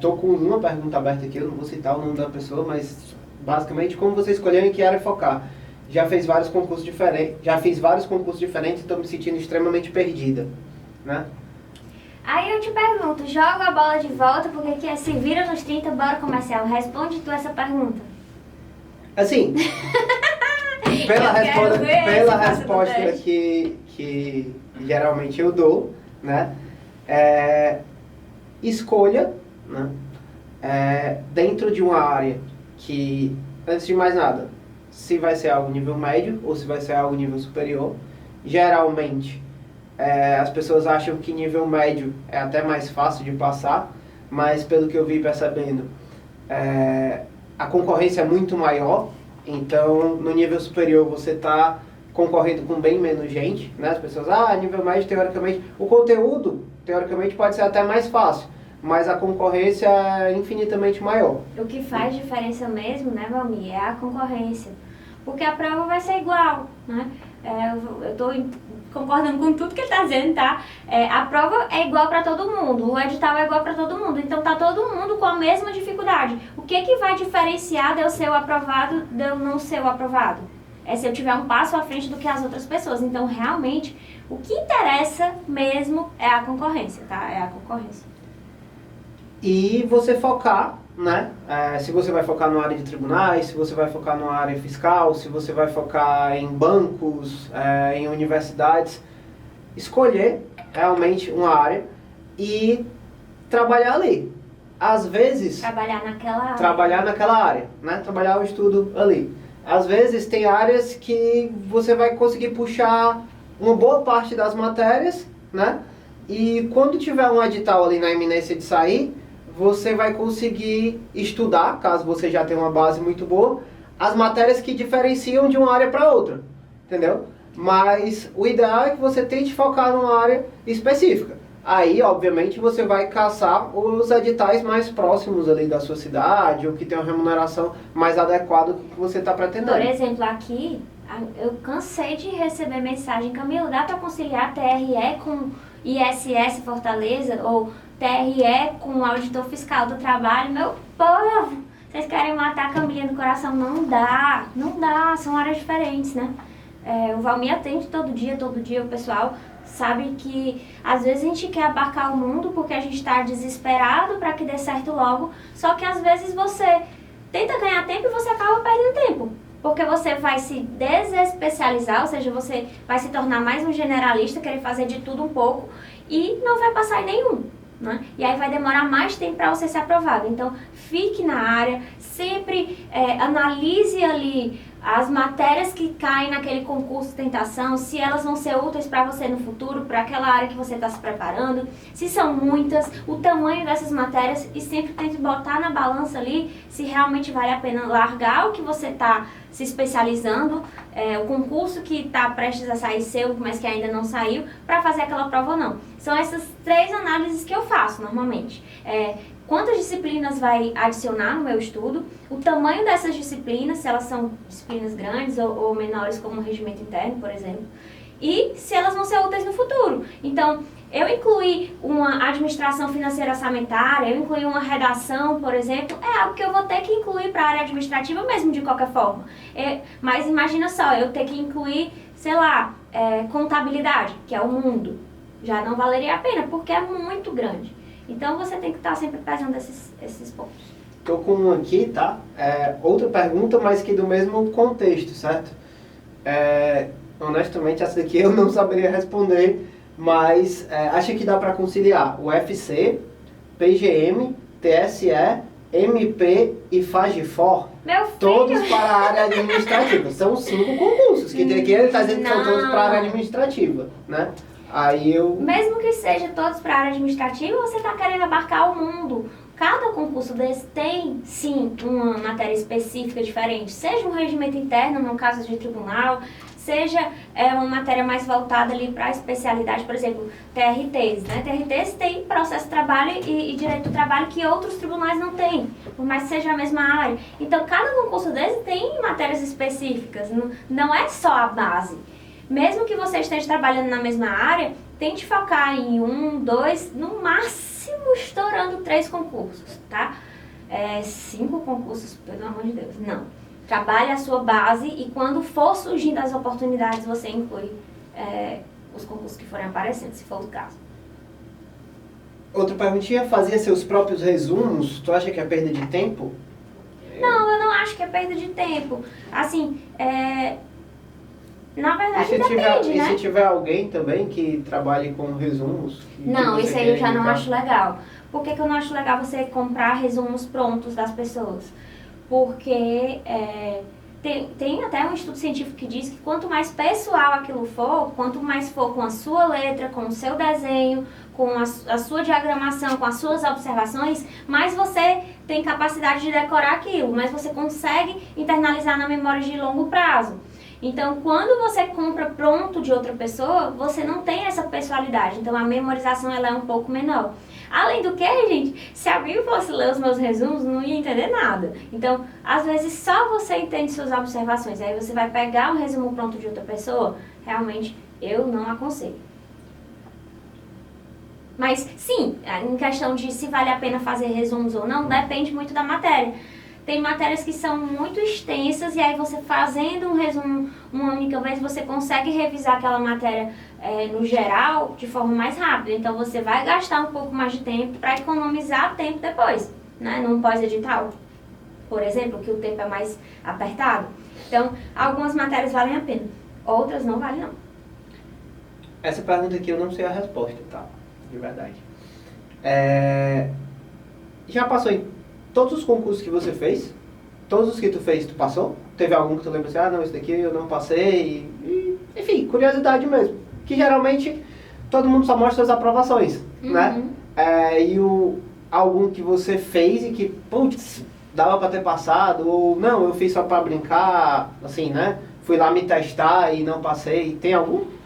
Tô com uma pergunta aberta aqui, eu não vou citar o nome da pessoa, mas basicamente como você escolheu em que área focar. Já fiz vários concursos diferentes e estou me sentindo extremamente perdida, né?
Aí eu te pergunto, joga a bola de volta, porque que se vira nos 30, bora comercial. Responde tu essa pergunta.
Assim, pela resposta que geralmente eu dou, né? Escolha, né? Dentro de uma área que, antes de mais nada, se vai ser algo nível médio ou se vai ser algo nível superior. Geralmente, as pessoas acham que nível médio é até mais fácil de passar, mas pelo que eu vi percebendo, a concorrência é muito maior. Então, no nível superior você está concorrendo com bem menos gente, né? As pessoas, nível médio, teoricamente, o conteúdo, teoricamente, pode ser até mais fácil, mas a concorrência é infinitamente maior.
O que faz diferença mesmo, né, Valmir, é a concorrência. Porque a prova vai ser igual, né? Eu estou concordando com tudo que ele está dizendo, tá? A prova é igual para todo mundo, o edital é igual para todo mundo, então tá todo mundo com a mesma dificuldade. O que vai diferenciar de eu ser o aprovado de eu não ser o aprovado? Se eu tiver um passo à frente do que as outras pessoas. Então, realmente, o que interessa mesmo é a concorrência, tá? É a concorrência.
E você focar, né? Se você vai focar na área de tribunais, se você vai focar na área fiscal, se você vai focar em bancos, em universidades, escolher realmente uma área e trabalhar ali. Às vezes...
Trabalhar naquela área.
Trabalhar naquela área, né? Trabalhar o estudo ali. Às vezes tem áreas que você vai conseguir puxar uma boa parte das matérias, né? E quando tiver um edital ali na iminência de sair, você vai conseguir estudar, caso você já tenha uma base muito boa, as matérias que diferenciam de uma área para outra, entendeu? Mas o ideal é que você tente focar numa área específica. Aí, obviamente, você vai caçar os editais mais próximos ali da sua cidade, ou que tem uma remuneração mais adequada do que você está pretendendo.
Por exemplo, aqui, eu cansei de receber mensagem: Camila, dá para conciliar TRE com ISS Fortaleza, ou TRE com auditor fiscal do trabalho? Meu povo, vocês querem matar a Camilinha do coração? Não dá, são áreas diferentes, né? O Valmir atende todo dia o pessoal sabe que às vezes a gente quer abarcar o mundo porque a gente está desesperado para que dê certo logo, só que às vezes você tenta ganhar tempo e você acaba perdendo tempo, porque você vai se desespecializar, ou seja, você vai se tornar mais um generalista, querer fazer de tudo um pouco e não vai passar em nenhum, né? E aí vai demorar mais tempo para você ser aprovado. Então fique na área, sempre analise ali as matérias que caem naquele concurso de tentação, se elas vão ser úteis para você no futuro, para aquela área que você está se preparando, se são muitas, o tamanho dessas matérias, e sempre tente botar na balança ali se realmente vale a pena largar o que você está se especializando, o concurso que está prestes a sair seu, mas que ainda não saiu, para fazer aquela prova ou não. São essas 3 análises que eu faço normalmente. Quantas disciplinas vai adicionar no meu estudo, o tamanho dessas disciplinas, se elas são disciplinas grandes ou menores, como o regimento interno, por exemplo, e se elas vão ser úteis no futuro. Então, eu incluir uma administração financeira orçamentária, eu incluir uma redação, por exemplo, é algo que eu vou ter que incluir para a área administrativa mesmo, de qualquer forma. Mas imagina só, eu ter que incluir, sei lá, contabilidade, que é o mundo. Já não valeria a pena, porque é muito grande. Então, você tem que estar sempre pesando esses pontos.
Estou com um aqui, tá? Outra pergunta, mas que do mesmo contexto, certo? Honestamente, essa daqui eu não saberia responder, mas acho que dá para conciliar o UFC, PGM, TSE, MP e FAGFOR, todos para a área administrativa. São 5 concursos, que aqui ele está dizendo que são todos para a área administrativa, né?
Mesmo que seja todos para a área administrativa, você está querendo abarcar o mundo. Cada concurso desse tem, sim, uma matéria específica diferente. Seja um regimento interno, no caso de tribunal, seja uma matéria mais voltada ali para a especialidade, por exemplo, TRTs, né? TRTs tem processo de trabalho e direito do trabalho que outros tribunais não têm, por mais que seja a mesma área. Então, cada concurso desse tem matérias específicas, não é só a base. Mesmo que você esteja trabalhando na mesma área, tente focar em 1, 2, no máximo estourando 3 concursos, tá? 5 concursos, pelo amor de Deus, não. Trabalhe a sua base e quando for surgindo as oportunidades, você inclui os concursos que forem aparecendo, se for o caso.
Outra perguntinha, fazia seus próprios resumos, tu acha que é perda de tempo?
Não, eu não acho que é perda de tempo. Assim, na verdade, depende, né?
E se tiver alguém também que trabalhe com resumos?
Não, isso aí eu já não acho legal. Por que eu não acho legal você comprar resumos prontos das pessoas? Porque tem até um estudo científico que diz que quanto mais pessoal aquilo for, quanto mais for com a sua letra, com o seu desenho, com a sua diagramação, com as suas observações, mais você tem capacidade de decorar aquilo, mais você consegue internalizar na memória de longo prazo. Então, quando você compra pronto de outra pessoa, você não tem essa pessoalidade. Então, a memorização ela é um pouco menor. Além do que, gente, se alguém fosse ler os meus resumos, não ia entender nada. Então, às vezes, só você entende suas observações. Aí você vai pegar um resumo pronto de outra pessoa, realmente, eu não aconselho. Mas, sim, em questão de se vale a pena fazer resumos ou não, depende muito da matéria. Tem matérias que são muito extensas e aí você fazendo um resumo uma única vez, você consegue revisar aquela matéria no geral de forma mais rápida. Então você vai gastar um pouco mais de tempo para economizar tempo depois, né? Num pós-edital, por exemplo, que o tempo é mais apertado. Então, algumas matérias valem a pena, outras não valem não.
Essa pergunta aqui eu não sei a resposta, tá? De verdade. Já passou em todos os concursos que você fez? Todos os que tu fez, tu passou? Teve algum que tu lembra assim, não, esse daqui eu não passei? Enfim, curiosidade mesmo. Que geralmente todo mundo só mostra as aprovações, né? E algum que você fez e que, putz, dava pra ter passado, ou não, eu fiz só pra brincar, assim, né? Fui lá me testar e não passei. Tem algum?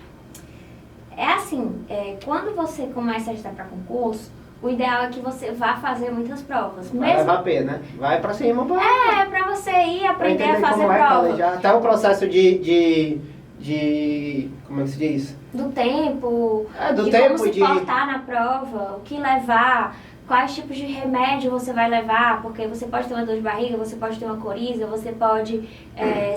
Quando você começa a estudar para concurso, o ideal é que você vá fazer muitas provas.
Vai levar a pena, né? Vai pra cima.
Pra você ir aprender a fazer prova.
Até o processo de como é que se diz?
Do tempo,
como
se portar na prova, o que levar, quais tipos de remédio você vai levar, porque você pode ter uma dor de barriga, você pode ter uma coriza, você pode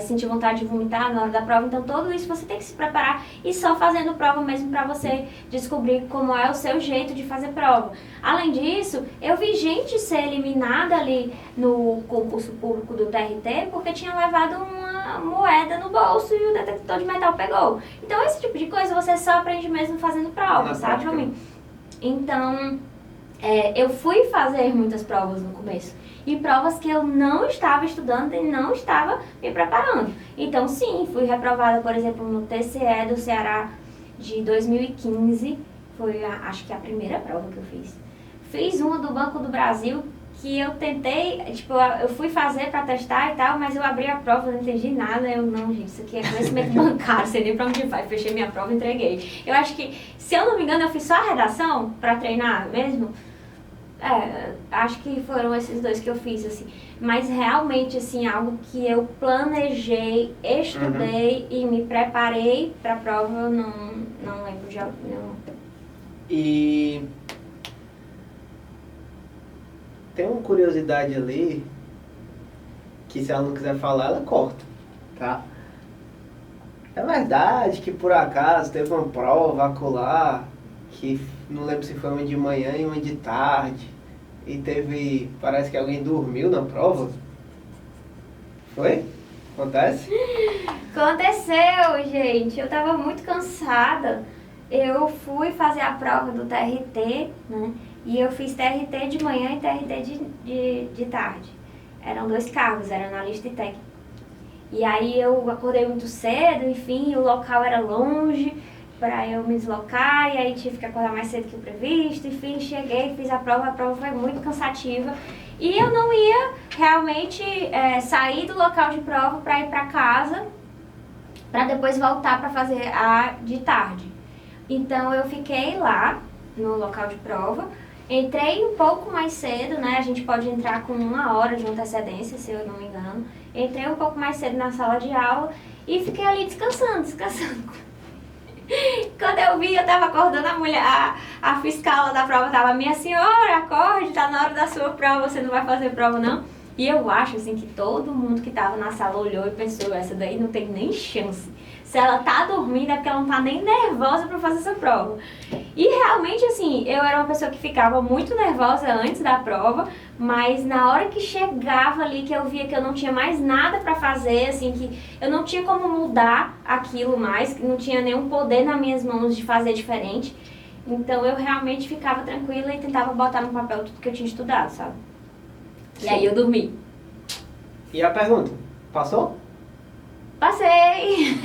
sentir vontade de vomitar na hora da prova. Então, tudo isso você tem que se preparar e só fazendo prova mesmo para você descobrir como é o seu jeito de fazer prova. Além disso, eu vi gente ser eliminada ali no concurso público do TRT porque tinha levado uma moeda no bolso e o detector de metal pegou. Então, esse tipo de coisa você só aprende mesmo fazendo prova, sabe, João? Então, eu fui fazer muitas provas no começo. e provas que eu não estava estudando e não estava me preparando. Então, sim, fui reprovada, por exemplo, no TCE do Ceará de 2015, foi acho que a primeira prova que eu fiz. Fiz uma do Banco do Brasil, que eu tentei, tipo, eu fui fazer pra testar e tal, mas eu abri a prova, não entendi nada, eu não, gente, isso aqui é conhecimento bancário, sei nem pra onde vai, fechei minha prova e entreguei. Eu acho que, se eu não me engano, eu fiz só a redação pra treinar mesmo, acho que foram esses dois que eu fiz, assim, mas realmente, assim, algo que eu planejei, estudei e me preparei pra prova, eu não lembro de algo, não.
E tem uma curiosidade ali, que se ela não quiser falar, ela corta, tá? É verdade que por acaso teve uma prova acolá, que não lembro se foi uma de manhã e uma de tarde, e teve, parece que alguém dormiu na prova? Foi? Acontece?
Aconteceu, gente. Eu tava muito cansada. Eu fui fazer a prova do TRT, né? E eu fiz TRT de manhã e TRT de tarde. Eram 2 cargos, era analista e técnico. E aí eu acordei muito cedo, enfim, o local era longe para eu me deslocar, e aí tive que acordar mais cedo que o previsto, enfim, cheguei, fiz a prova foi muito cansativa. E eu não ia realmente sair do local de prova para ir para casa, para depois voltar para fazer a de tarde. Então eu fiquei lá no local de prova, entrei um pouco mais cedo, né? A gente pode entrar com 1 hora de antecedência, se eu não me engano. Entrei um pouco mais cedo na sala de aula e fiquei ali descansando. Quando eu vi, eu tava acordando a mulher, a fiscal da prova tava, minha senhora, acorde, tá na hora da sua prova, você não vai fazer prova não? E eu acho assim que todo mundo que tava na sala olhou e pensou, essa daí não tem nem chance. Se ela tá dormindo é porque ela não tá nem nervosa pra fazer essa prova. E realmente assim, eu era uma pessoa que ficava muito nervosa antes da prova, mas na hora que chegava ali, que eu via que eu não tinha mais nada pra fazer, assim, que eu não tinha como mudar aquilo mais, que não tinha nenhum poder nas minhas mãos de fazer diferente, então eu realmente ficava tranquila e tentava botar no papel tudo que eu tinha estudado, sabe? E aí eu dormi.
E a pergunta? Passou?
Passei!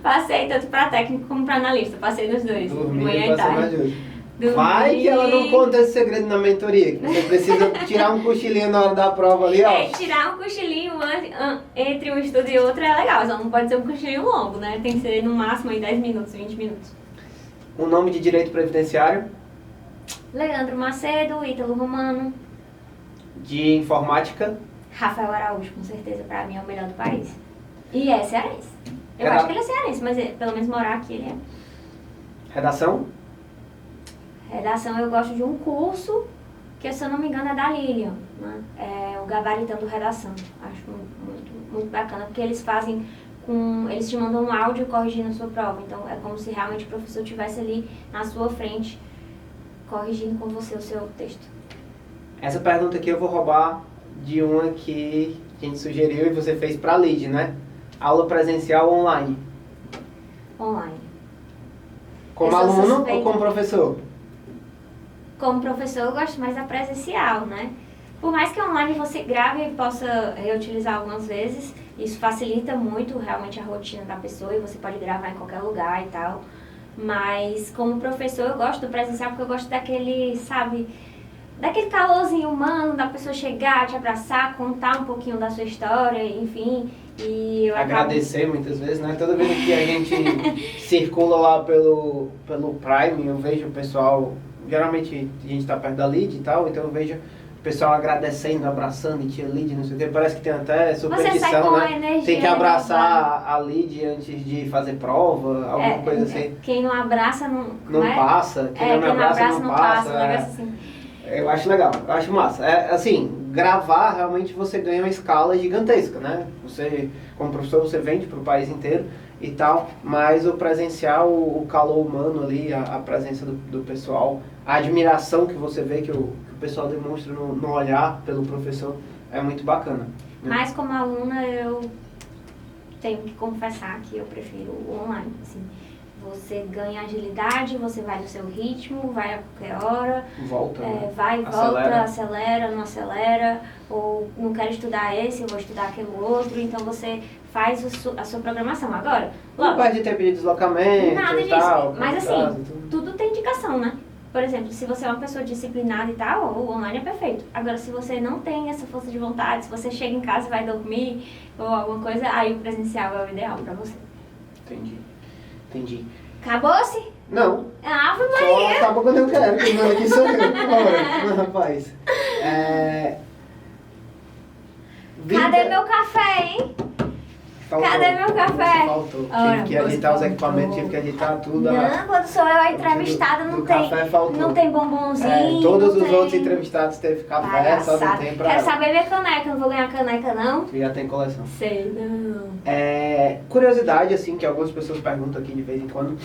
Passei tanto pra técnico como pra analista, passei nos dois, manhã e tarde.
Vai que ela não conta esse segredo na mentoria, que você precisa tirar um cochilinho na hora da prova ali, ó.
Tirar um cochilinho entre um estudo e outro é legal, só não pode ser um cochilinho longo, né? Tem que ser no máximo aí 10 minutos, 20 minutos.
O nome de direito previdenciário?
Leandro Macedo, Ítalo Romano.
De informática?
Rafael Araújo, com certeza, pra mim é o melhor do país. E é cearense. Eu acho que ele é cearense, mas pelo menos morar aqui ele é.
Redação?
Redação eu gosto de um curso, que se eu não me engano é da Lilian, né? É o Gabaritando Redação. Acho muito bacana, porque eles fazem eles te mandam um áudio corrigindo a sua prova. Então é como se realmente o professor estivesse ali na sua frente, corrigindo com você o seu texto.
Essa pergunta aqui eu vou roubar de uma que a gente sugeriu e você fez pra Lid, né? Aula presencial ou online?
Online.
Como aluno ou como professor?
Como professor eu gosto mais da presencial, né? Por mais que online você grave e possa reutilizar algumas vezes, isso facilita muito realmente a rotina da pessoa e você pode gravar em qualquer lugar e tal. Mas como professor eu gosto do presencial porque eu gosto daquele, sabe, daquele calorzinho humano, da pessoa chegar, te abraçar, contar um pouquinho da sua história, enfim. E eu
agradecer muitas vezes, né? Toda vez que a gente circula lá pelo Prime, eu vejo o pessoal, geralmente a gente tá perto da Lid e tal, então eu vejo o pessoal agradecendo, abraçando e tia Lid, não sei o que, parece que tem até superstição, né? Tem que abraçar a Lid antes de fazer prova, alguma coisa assim.
Quem não abraça não
passa, quem não me abraça não passa.
Um negócio assim.
Eu acho legal, eu acho massa. Assim, gravar realmente você ganha uma escala gigantesca, né? Você, como professor, você vende para o país inteiro e tal, mas o presencial, o calor humano ali, a presença do pessoal, a admiração que você vê que o pessoal demonstra no olhar pelo professor é muito bacana. Né?
Mas como aluna eu tenho que confessar que eu prefiro o online, assim. Você ganha agilidade, você vai no seu ritmo, vai a qualquer hora.
Volta, né?
Vai, volta, acelera, não acelera. Ou não quero estudar esse, eu vou estudar aquele outro. Então você faz a sua programação. Agora,
não perde tempo de deslocamento
nada
e tal.
disso. Mas assim, tudo tem indicação, né? Por exemplo, se você é uma pessoa disciplinada e tal, o online é perfeito. Agora, se você não tem essa força de vontade, se você chega em casa e vai dormir ou alguma coisa, aí o presencial é o ideal pra você.
Entendi.
Acabou-se?
Não.
Ave Maria!
Só acabou quando eu quero, porque não aqui sou eu. Bora, rapaz.
Cadê meu café, hein?
Faltou.
Cadê meu café?
Faltou. Tive que editar os equipamentos, tive que editar tudo.
Não, quando sou eu a entrevistada, não tem bombonzinho.
Todos os outros entrevistados teve café, só não tem pra...
Quero saber minha caneca, não vou ganhar caneca, não?
Tu já tem coleção.
Sei, não.
Curiosidade, assim, que algumas pessoas perguntam aqui de vez em quando.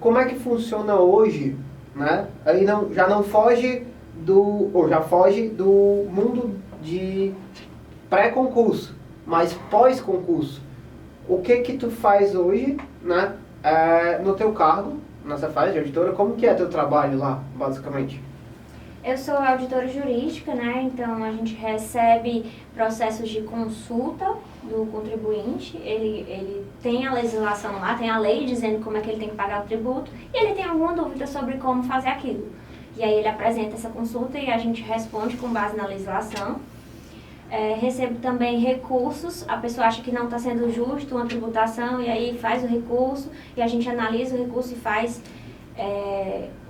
Como é que funciona hoje, né? Aí já não foge ou já foge do mundo de pré-concurso, mas pós-concurso. O que tu faz hoje, né? No teu cargo, na Cefaz de auditora, como que é teu trabalho lá, basicamente?
Eu sou auditora jurídica, né? Então a gente recebe processos de consulta do contribuinte. Ele tem a legislação lá, tem a lei dizendo como é que ele tem que pagar o tributo e ele tem alguma dúvida sobre como fazer aquilo. E aí ele apresenta essa consulta e a gente responde com base na legislação. Recebo também recursos, a pessoa acha que não está sendo justo uma tributação e aí faz o recurso e a gente analisa o recurso e faz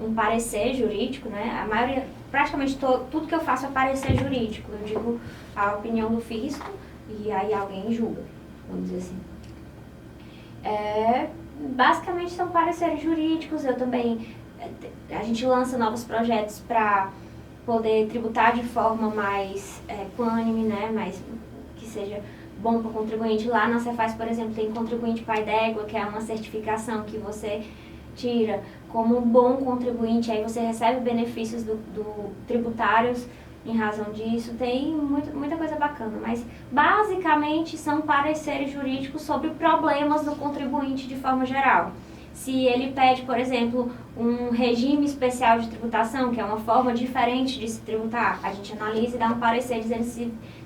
um parecer jurídico, né? A maioria, praticamente tudo que eu faço é parecer jurídico, eu digo a opinião do fisco e aí alguém julga, vamos dizer assim. Basicamente são pareceres jurídicos, eu também, a gente lança novos projetos para poder tributar de forma mais equânime, né, mais que seja bom para o contribuinte. Lá na Cefaz, por exemplo, tem contribuinte pai d'égua, que é uma certificação que você tira como um bom contribuinte, aí você recebe benefícios do tributários em razão disso. Tem muita coisa bacana, mas basicamente são pareceres jurídicos sobre problemas do contribuinte de forma geral. Se ele pede, por exemplo, um regime especial de tributação, que é uma forma diferente de se tributar, a gente analisa e dá um parecer dizendo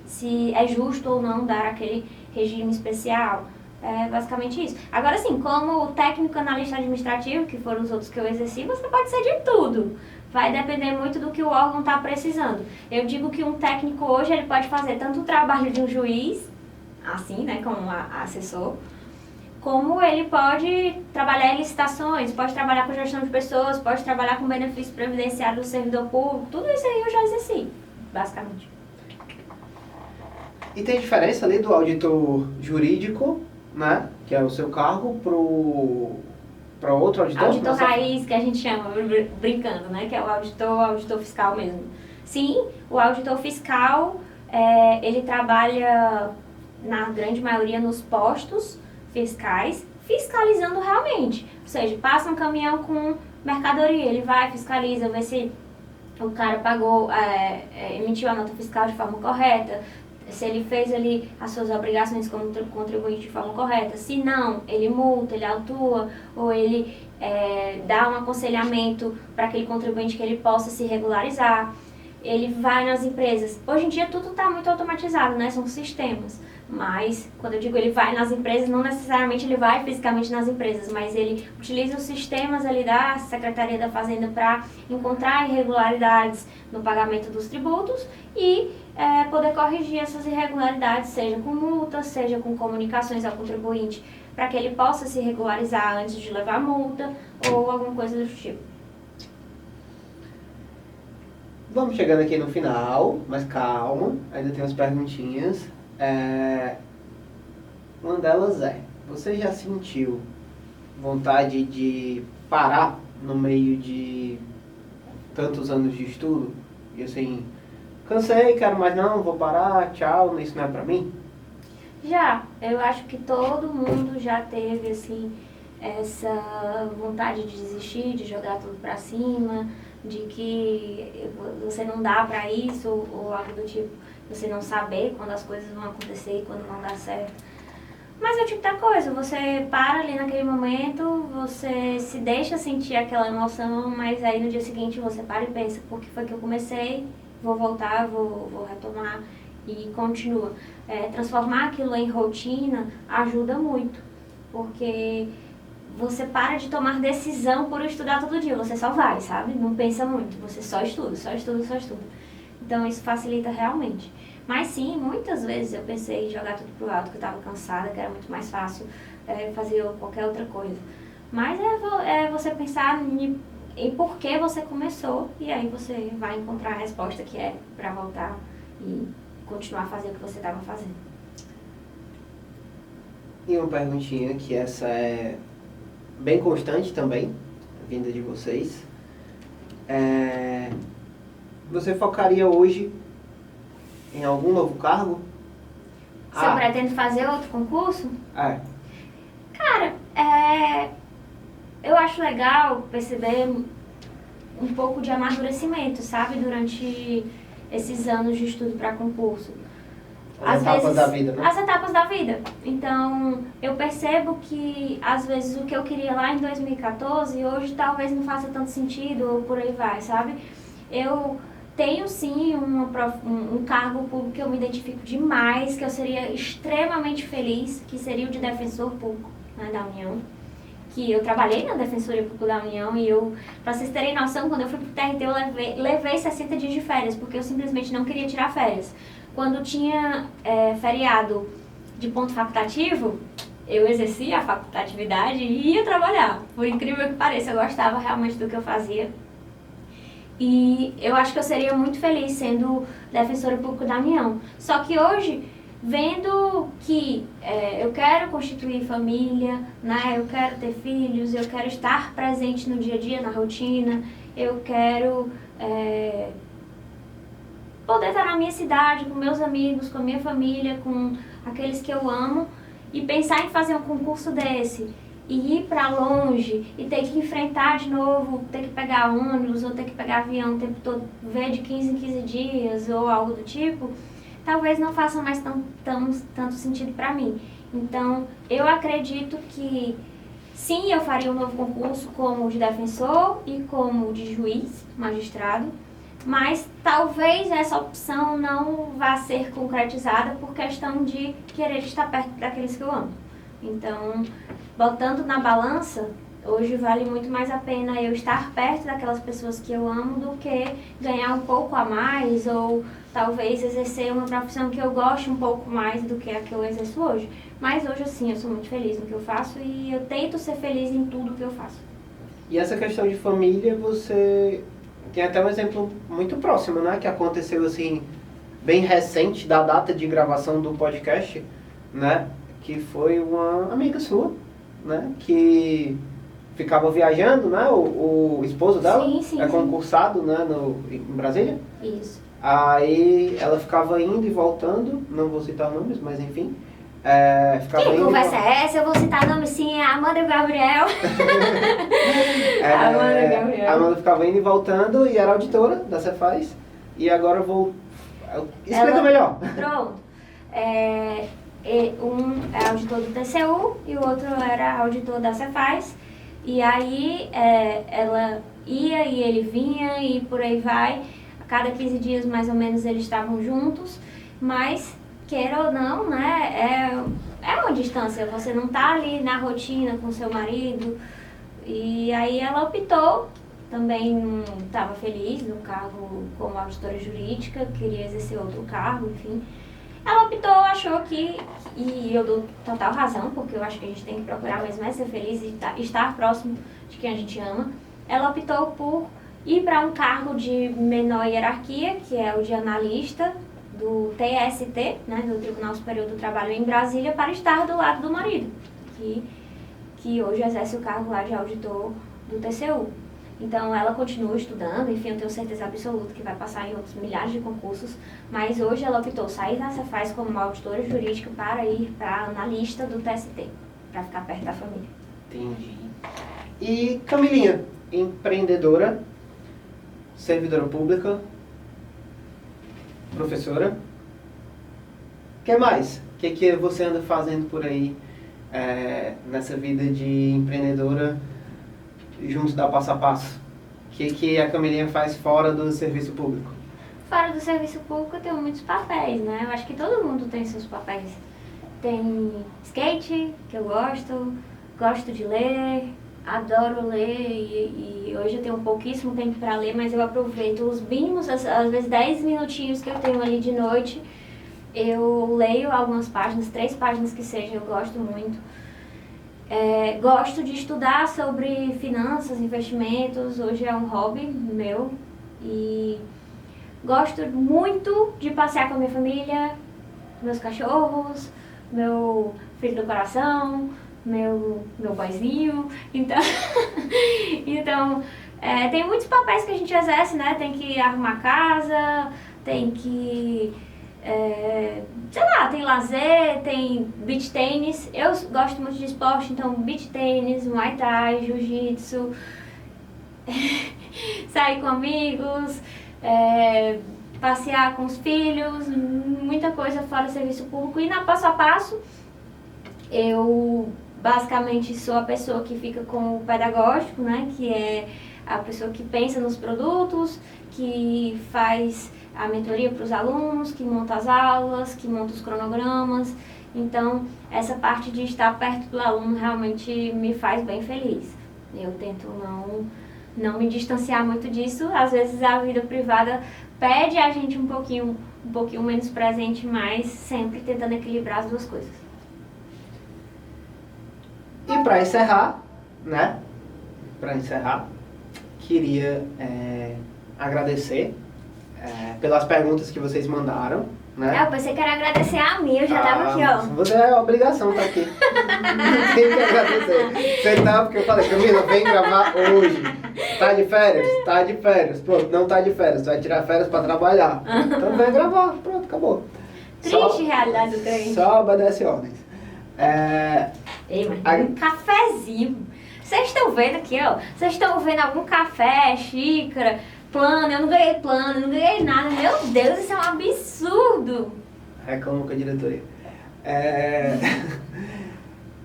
se é justo ou não dar aquele regime especial. É basicamente isso. Agora sim, como técnico analista administrativo, que foram os outros que eu exerci, você pode ser de tudo. Vai depender muito do que o órgão está precisando. Eu digo que um técnico hoje ele pode fazer tanto o trabalho de um juiz, assim, né, como assessor, como ele pode trabalhar em licitações, pode trabalhar com gestão de pessoas, pode trabalhar com benefício previdenciário do servidor público, tudo isso aí eu já exerci, basicamente.
E tem diferença ali do auditor jurídico, né, que é o seu cargo, para outro auditor?
Auditor raiz, que a gente chama, brincando, né, que é o auditor fiscal mesmo. Sim, o auditor fiscal, ele trabalha, na grande maioria, nos postos fiscais, fiscalizando realmente. Ou seja, passa um caminhão com mercadoria, ele vai, fiscaliza, vê se o cara pagou, emitiu a nota fiscal de forma correta, se ele fez ali as suas obrigações como contribuinte de forma correta. Se não, ele multa, ele autua, ou ele dá um aconselhamento para aquele contribuinte que ele possa se regularizar. Ele vai nas empresas. Hoje em dia tudo está muito automatizado, né? São sistemas. Mas, quando eu digo ele vai nas empresas, não necessariamente ele vai fisicamente nas empresas, mas ele utiliza os sistemas ali da Secretaria da Fazenda para encontrar irregularidades no pagamento dos tributos e poder corrigir essas irregularidades, seja com multas, seja com comunicações ao contribuinte, para que ele possa se regularizar antes de levar multa ou alguma coisa do tipo.
Vamos chegando aqui no final, mas calma, ainda tem umas perguntinhas. Uma delas você já sentiu vontade de parar no meio de tantos anos de estudo? E assim, cansei, quero mais não, vou parar, tchau, isso não é pra mim?
Já, eu acho que todo mundo já teve assim, essa vontade de desistir, de jogar tudo pra cima, de que você não dá pra isso ou algo do tipo. Você não saber quando as coisas vão acontecer e quando vão dar certo. Mas é o tipo da coisa, você para ali naquele momento, você se deixa sentir aquela emoção, mas aí no dia seguinte você para e pensa, por que foi que eu comecei, vou voltar, vou retomar e continua. Transformar aquilo em rotina ajuda muito, porque você para de tomar decisão por estudar todo dia, você só vai, sabe? Não pensa muito, você só estuda, só estuda, só estuda. Então isso facilita realmente. Mas sim, muitas vezes eu pensei em jogar tudo pro alto, que eu estava cansada, que era muito mais fácil fazer qualquer outra coisa. Mas é você pensar em por que você começou e aí você vai encontrar a resposta que é para voltar e continuar fazendo o que você estava fazendo.
E uma perguntinha que essa é bem constante também, vinda de vocês. Você focaria hoje em algum novo cargo?
Se eu pretendo fazer outro concurso? Cara, eu acho legal perceber um pouco de amadurecimento, sabe? Durante esses anos de estudo para concurso.
As etapas da vida, né?
As etapas da vida. Então, eu percebo que, às vezes, o que eu queria lá em 2014, hoje talvez não faça tanto sentido, ou por aí vai, sabe? Eu tenho, sim, um cargo público que eu me identifico demais, que eu seria extremamente feliz, que seria o de defensor público, né, da União. Que eu trabalhei na Defensoria Pública da União e pra vocês terem noção, quando eu fui pro TRT, eu levei 60 dias de férias, porque eu simplesmente não queria tirar férias. Quando tinha feriado de ponto facultativo, eu exercia a facultatividade e ia trabalhar. Por incrível que pareça, eu gostava realmente do que eu fazia. E eu acho que eu seria muito feliz sendo defensora pública da União. Só que hoje, vendo que eu quero constituir família, né, eu quero ter filhos, eu quero estar presente no dia a dia, na rotina, eu quero poder estar na minha cidade, com meus amigos, com a minha família, com aqueles que eu amo, e pensar em fazer um concurso desse, e ir para longe, e ter que enfrentar de novo, ter que pegar ônibus, ou ter que pegar avião o tempo todo, ver de 15 em 15 dias, ou algo do tipo, talvez não faça mais tanto sentido para mim. Então, eu acredito que sim, eu faria um novo concurso como de defensor e como de juiz, magistrado, mas talvez essa opção não vá ser concretizada por questão de querer estar perto daqueles que eu amo. Então, botando na balança, hoje vale muito mais a pena eu estar perto daquelas pessoas que eu amo do que ganhar um pouco a mais ou talvez exercer uma profissão que eu goste um pouco mais do que a que eu exerço hoje. Mas hoje, assim, eu sou muito feliz no que eu faço e eu tento ser feliz em tudo que eu faço.
E essa questão de família, você tem até um exemplo muito próximo, né? Que aconteceu, assim, bem recente da data de gravação do podcast, né? Que foi uma amiga sua, né? Que ficava viajando, né? O esposo dela
sim,
concursado, né? Em Brasília.
Isso.
Aí ela ficava indo e voltando, não vou citar nomes, mas enfim.
Que conversa é essa? Eu vou citar nome sim, é Amanda Gabriel.
Amanda Gabriel. A Amanda ficava indo e voltando e era auditora da Cefaz. E agora eu vou... Explica melhor.
Pronto. Um é auditor do TCU e o outro era auditor da Cefaz. E aí ela ia e ele vinha e por aí vai. A cada 15 dias mais ou menos eles estavam juntos, mas queira ou não, né, é uma distância, você não tá ali na rotina com seu marido. E aí ela optou, também não estava feliz no cargo como auditora jurídica, queria exercer outro cargo, enfim. Ela optou, achou que, e eu dou total razão, porque eu acho que a gente tem que procurar mesmo ser feliz e estar próximo de quem a gente ama. Ela optou por ir para um cargo de menor hierarquia, que é o de analista do TST, né, do Tribunal Superior do Trabalho em Brasília, para estar do lado do marido, que hoje exerce o cargo lá de auditor do TCU. Então ela continua estudando, enfim, eu tenho certeza absoluta que vai passar em outros milhares de concursos, mas hoje ela optou sair da Cefaz como auditora jurídica para ir para analista do TST, para ficar perto da família.
Entendi. E Camilinha, empreendedora, servidora pública, professora. O que mais? O que você anda fazendo por aí nessa vida de empreendedora junto da Passo a Passo? O que a Camilinha faz fora do serviço público?
Fora do serviço público eu tenho muitos papéis, né? Eu acho que todo mundo tem seus papéis. Tem skate, que eu gosto de ler, adoro ler e hoje eu tenho pouquíssimo tempo para ler, mas eu aproveito os mínimos, às vezes 10 minutinhos que eu tenho ali de noite, eu leio algumas páginas, 3 páginas que seja, eu gosto muito. Gosto de estudar sobre finanças, investimentos, hoje é um hobby meu e gosto muito de passear com a minha família, meus cachorros, meu filho do coração, meu boyzinho, então, tem muitos papéis que a gente exerce, né? Tem que arrumar casa, tem que, tem lazer, tem beach tênis. Eu gosto muito de esporte, então beach tênis, muay thai, jiu-jitsu, sair com amigos, passear com os filhos, muita coisa fora do serviço público. E na Passo a Passo, eu basicamente sou a pessoa que fica com o pedagógico, né? Que é a pessoa que pensa nos produtos, que faz a mentoria para os alunos, que monta as aulas, que monta os cronogramas. Então, essa parte de estar perto do aluno realmente me faz bem feliz. Eu tento não me distanciar muito disso. Às vezes a vida privada pede a gente um pouquinho menos presente, mas sempre tentando equilibrar as duas coisas.
E para encerrar, queria agradecer pelas perguntas que vocês mandaram, né?
Eu pensei que era agradecer a mim, eu já tava aqui, ó.
Você é obrigação estar aqui. Tem que agradecer. Você tá, porque eu falei, Camila, vem gravar hoje. Tá de férias? Tá de férias. Pronto, não tá de férias. Você vai tirar férias pra trabalhar. Então vem gravar. Pronto, acabou.
Triste realidade do trem.
Só obedece ordens.
Ei, mas um cafezinho. Vocês estão vendo aqui, ó. Vocês estão vendo algum café, xícara, plano? Eu não ganhei plano, não ganhei nada. Meu Deus, isso é um absurdo.
Reclamo com a diretoria.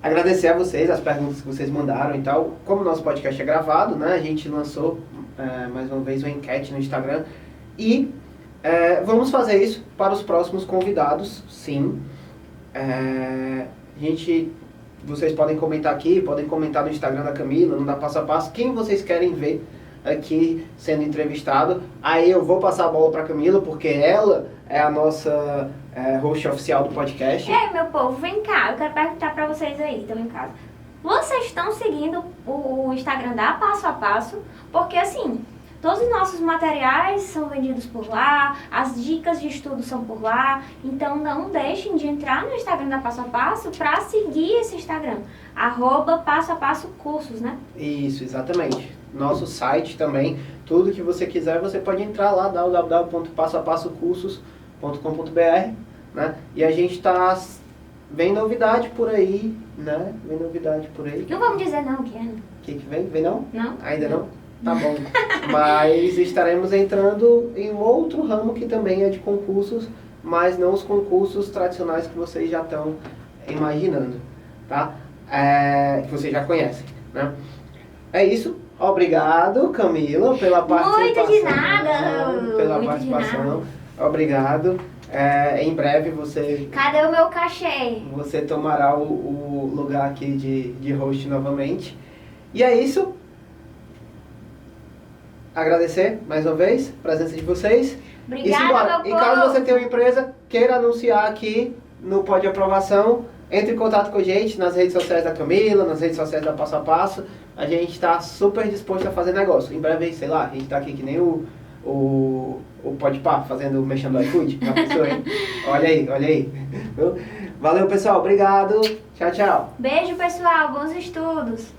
Agradecer a vocês, as perguntas que vocês mandaram e tal. Como o nosso podcast é gravado, né? A gente lançou mais uma vez uma enquete no Instagram. E vamos fazer isso para os próximos convidados, sim. Vocês podem comentar aqui, podem comentar no Instagram da Camila, no da Passo a Passo, quem vocês querem ver aqui sendo entrevistado. Aí eu vou passar a bola para Camila, porque ela é a nossa host oficial do podcast.
Meu povo, vem cá, eu quero perguntar para vocês aí, estão em casa. Vocês estão seguindo o Instagram da Passo a Passo? Porque assim, todos os nossos materiais são vendidos por lá, as dicas de estudo são por lá, então não deixem de entrar no Instagram da Passo a Passo para seguir esse Instagram, @Passo a Passo Cursos, né?
Isso, exatamente. Nosso site também, tudo que você quiser, você pode entrar lá, www.passoapassocursos.com.br, né? E a gente está vem novidade por aí, né? Vem novidade por aí.
Não vamos dizer não, que é.
O que vem? Vem não?
Não.
Ainda não? Tá bom. Mas estaremos entrando em um outro ramo que também é de concursos, mas não os concursos tradicionais que vocês já estão imaginando, tá? Que vocês já conhecem, né? É isso. Obrigado, Camila, pela participação.
Muito de nada.
Pela
Muito
participação.
de nada.
Obrigado. Em breve você...
Cadê o meu cachê?
Você tomará o lugar aqui de host novamente. E é isso. Agradecer mais uma vez a presença de vocês.
Obrigada,
E caso você tenha uma empresa, queira anunciar aqui no Pode Aprovação, entre em contato com a gente nas redes sociais da Camila, nas redes sociais da Passo a Passo. A gente está super disposto a fazer negócio. Em breve, sei lá, a gente está aqui que nem o Podpah fazendo o mexendo do iFood. Já pensou, hein? Olha aí. Valeu, pessoal. Obrigado. Tchau, tchau.
Beijo, pessoal. Bons estudos.